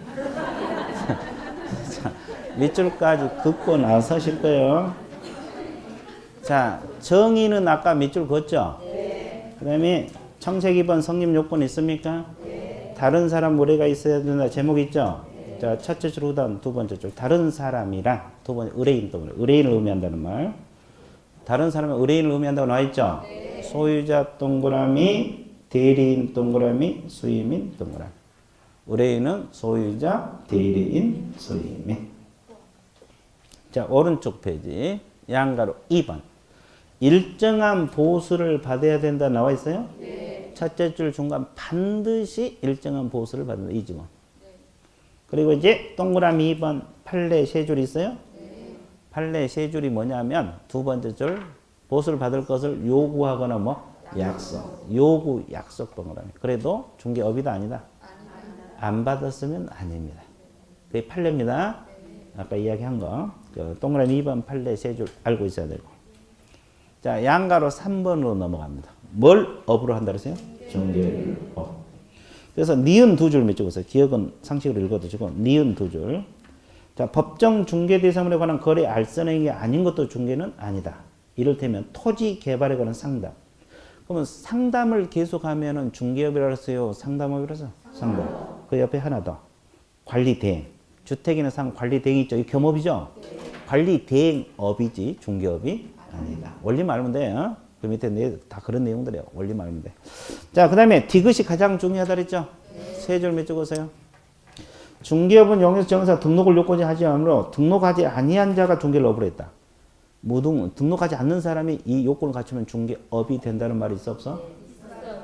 자, 몇 줄까지 긋고 나서실 거예요. 자, 정의는 아까 몇 줄 긋죠? 그 다음에 청색 2번 성립 요건 있습니까? 다른 사람 의뢰가 있어야 된다. 제목 있죠? 자, 첫째 줄 후단 두 번째 줄. 다른 사람이랑 두 번째 의뢰인 또 의뢰인을 의미한다는 말. 다른 사람은 의뢰인을 의미한다고 나와 있죠? 소유자 동그라미, 대리인 동그라미, 수임인 동그라미. 의뢰인은 소유자, 대리인, 소임인. 자, 오른쪽 페이지 양가로 2번. 일정한 보수를 받아야 된다 나와 있어요? 네. 첫째 줄 중간 반드시 일정한 보수를 받는다. 이 지문. 네. 그리고 이제 동그라미 2번 판례 세 줄 있어요? 네. 판례 세 줄이 뭐냐면 두 번째 줄 보수를 받을 것을 요구하거나 뭐 약속. 요구 약속 동그라미. 그래도 중개업이다 아니다? 안 받았으면 아닙니다. 그게 판례입니다. 아까 이야기한 거. 그 동그라미 2번 판례 세 줄 알고 있어야 되고. 자, 양가로 3번으로 넘어갑니다. 뭘 업으로 한다 그랬어요? 중개를 업. 그래서 니은 두 줄 맺어보세요. 기억은 상식으로 읽어두시고 니은 두 줄. 자, 법정 중개 대상물에 관한 거래 알선행위 아닌 것도 중개는 아니다. 이를테면 토지 개발에 관한 상담. 그러면 상담을 계속하면은 중개업이라고 했어요. 상담업이라서 상담. 그 옆에 하나 더. 관리 대행. 주택이나 상 관리 대행이 있죠. 이 겸업이죠. 관리 대행업이지 중개업이 아니다. 원리 말하면 돼. 어? 그 밑에 다 그런 내용들이에요. 원리 말하면 돼. 자, 그 다음에 디귿이 가장 중요하다 그랬죠? 세 줄 몇 적으세요? 중개업은 영에서 정사 등록을 요건이 하지 않으므로 등록하지 아니한 자가 중개를 업으로 했다. 등록하지 않는 사람이 이 요건을 갖추면 중개업이 된다는 말이 있어 없어?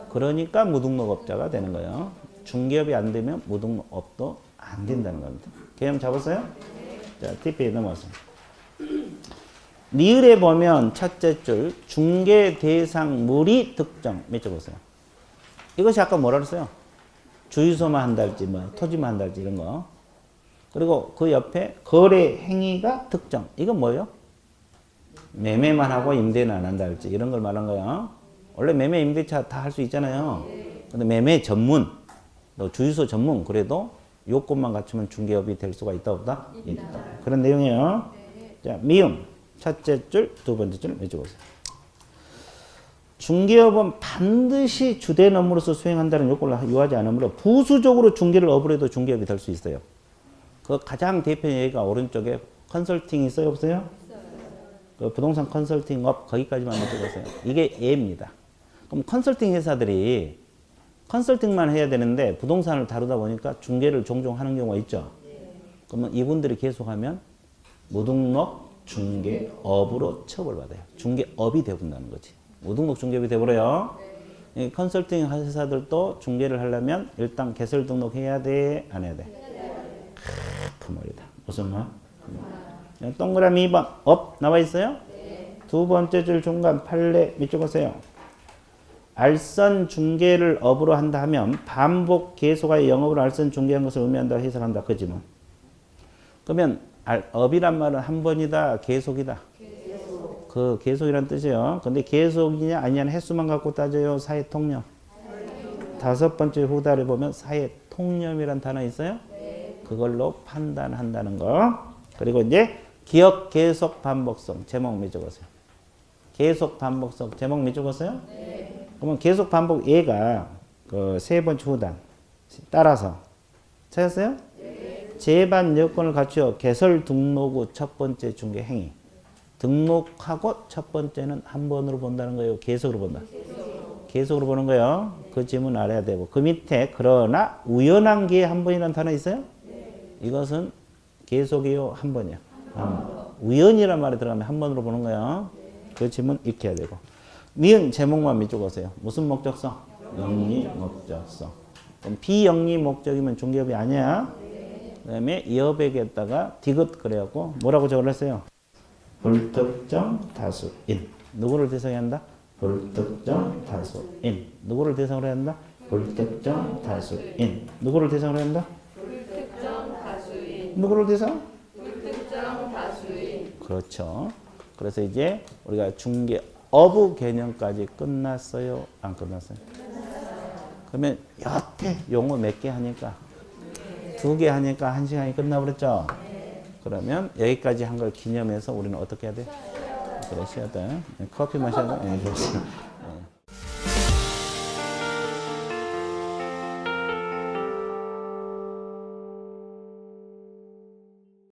그러니까 무등록업자가 되는 거예요. 중개업이 안 되면 무등록업도 안 된다는 겁니다. 개념 잡았어요? 자, TP에 넘어가서. 리을에 보면 첫째 줄 중개 대상물이 특정 몇 줄 보세요. 이것이 아까 뭐라 그랬어요? 주유소만 한달지 뭐 토지만 한달지 이런 거. 그리고 그 옆에 거래 행위가 특정. 이건 뭐예요? 매매만 하고 임대는 안 한다 할지 이런 걸 말한 거야. 원래 매매 임대차 다 할 수 있잖아요. 근데 매매 전문, 또 주유소 전문 그래도 요건만 갖추면 중개업이 될 수가 있다 없다? 있다. 그런 내용이에요. 자, 미음 첫째 줄, 두 번째 줄 맺어보세요. 중개업은 반드시 주된 업무로서 수행한다는 요건을 요하지 않으므로 부수적으로 중개를 업으로 해도 중개업이 될 수 있어요. 그 가장 대표 예가 오른쪽에 컨설팅이 있어요 없어요? 그 부동산 컨설팅업 거기까지만 맺어보세요. 이게 예입니다. 그럼 컨설팅 회사들이 컨설팅만 해야 되는데 부동산을 다루다 보니까 중개를 종종 하는 경우가 있죠. 그러면 이분들이 계속하면 무등록 중개업으로 처벌받아요. 중개업이 되어본다는 거지. 무등록 중개업이 되어버려요. 이 컨설팅 회사들도 중개를 하려면 일단 개설 등록해야 돼? 안 해야 돼? 그 말이다. 무슨 말? 동그라미 2번 업 나와 있어요? 두 번째 줄 중간 판례 밑줄 보세요. 알선 중개를 업으로 한다 하면 반복 계속하여 영업으로 알선 중개한 것을 의미한다 해석한다. 그지 뭐. 그러면 업이란 말은 한 번이다 계속이다. 그 계속이란 뜻이에요. 근데 계속이냐 아니냐는 횟수만 갖고 따져요. 사회통념. 다섯 번째 후달에 보면 사회통념이란 단어 있어요? 그걸로 판단한다는 거. 그리고 이제 기억 계속 반복성 제목 몇 적었어요? 계속 반복성 제목 몇 적었어요? 네. 그러면 계속 반복 얘가 그 세 번째 후단 따라서 찾았어요? 네. 제반 여건을 갖추어 개설 등록 후 첫 번째 중개 행위. 등록하고 첫 번째는 한 번으로 본다는 거예요. 계속으로 본다. 계속으로 보는 거예요. 그 지문 알아야 되고 그 밑에 그러나 우연한 기회 한 번이라는 단어 있어요? 네. 이것은 계속이요 한 번이요. 우연이란 말이 들어가면 한 번으로 보는 거예요. 그 지문 익혀야 되고. 니은 제목만 밑줄 보세요. 무슨 목적성? 영리 목적성. 그럼 비영리 목적이면 중개업이 아니야. 그 다음에 이업에게다가 디귿 그래갖고 뭐라고 적어놨어요? 불특정 다수인. 누구를 대상으로 한다? 불특정 다수인. 누구를 대상으로 한다? 불특정 다수인. 누구를 대상으로 한다? 불특정 다수인. 누구를 대상? 불특정 다수인. 그렇죠. 그래서 이제 우리가 중개업의 개념까지 끝났어요? 안 끝났어요? 그러면 여태 용어 몇 개 하니까 2개 하니까 1시간이 끝나버렸죠? 그러면 여기까지 한 걸 기념해서 우리는 어떻게 해야 돼? 그래, 쉬어야 돼. 커피 마셔야 돼? 네, 좋습니다.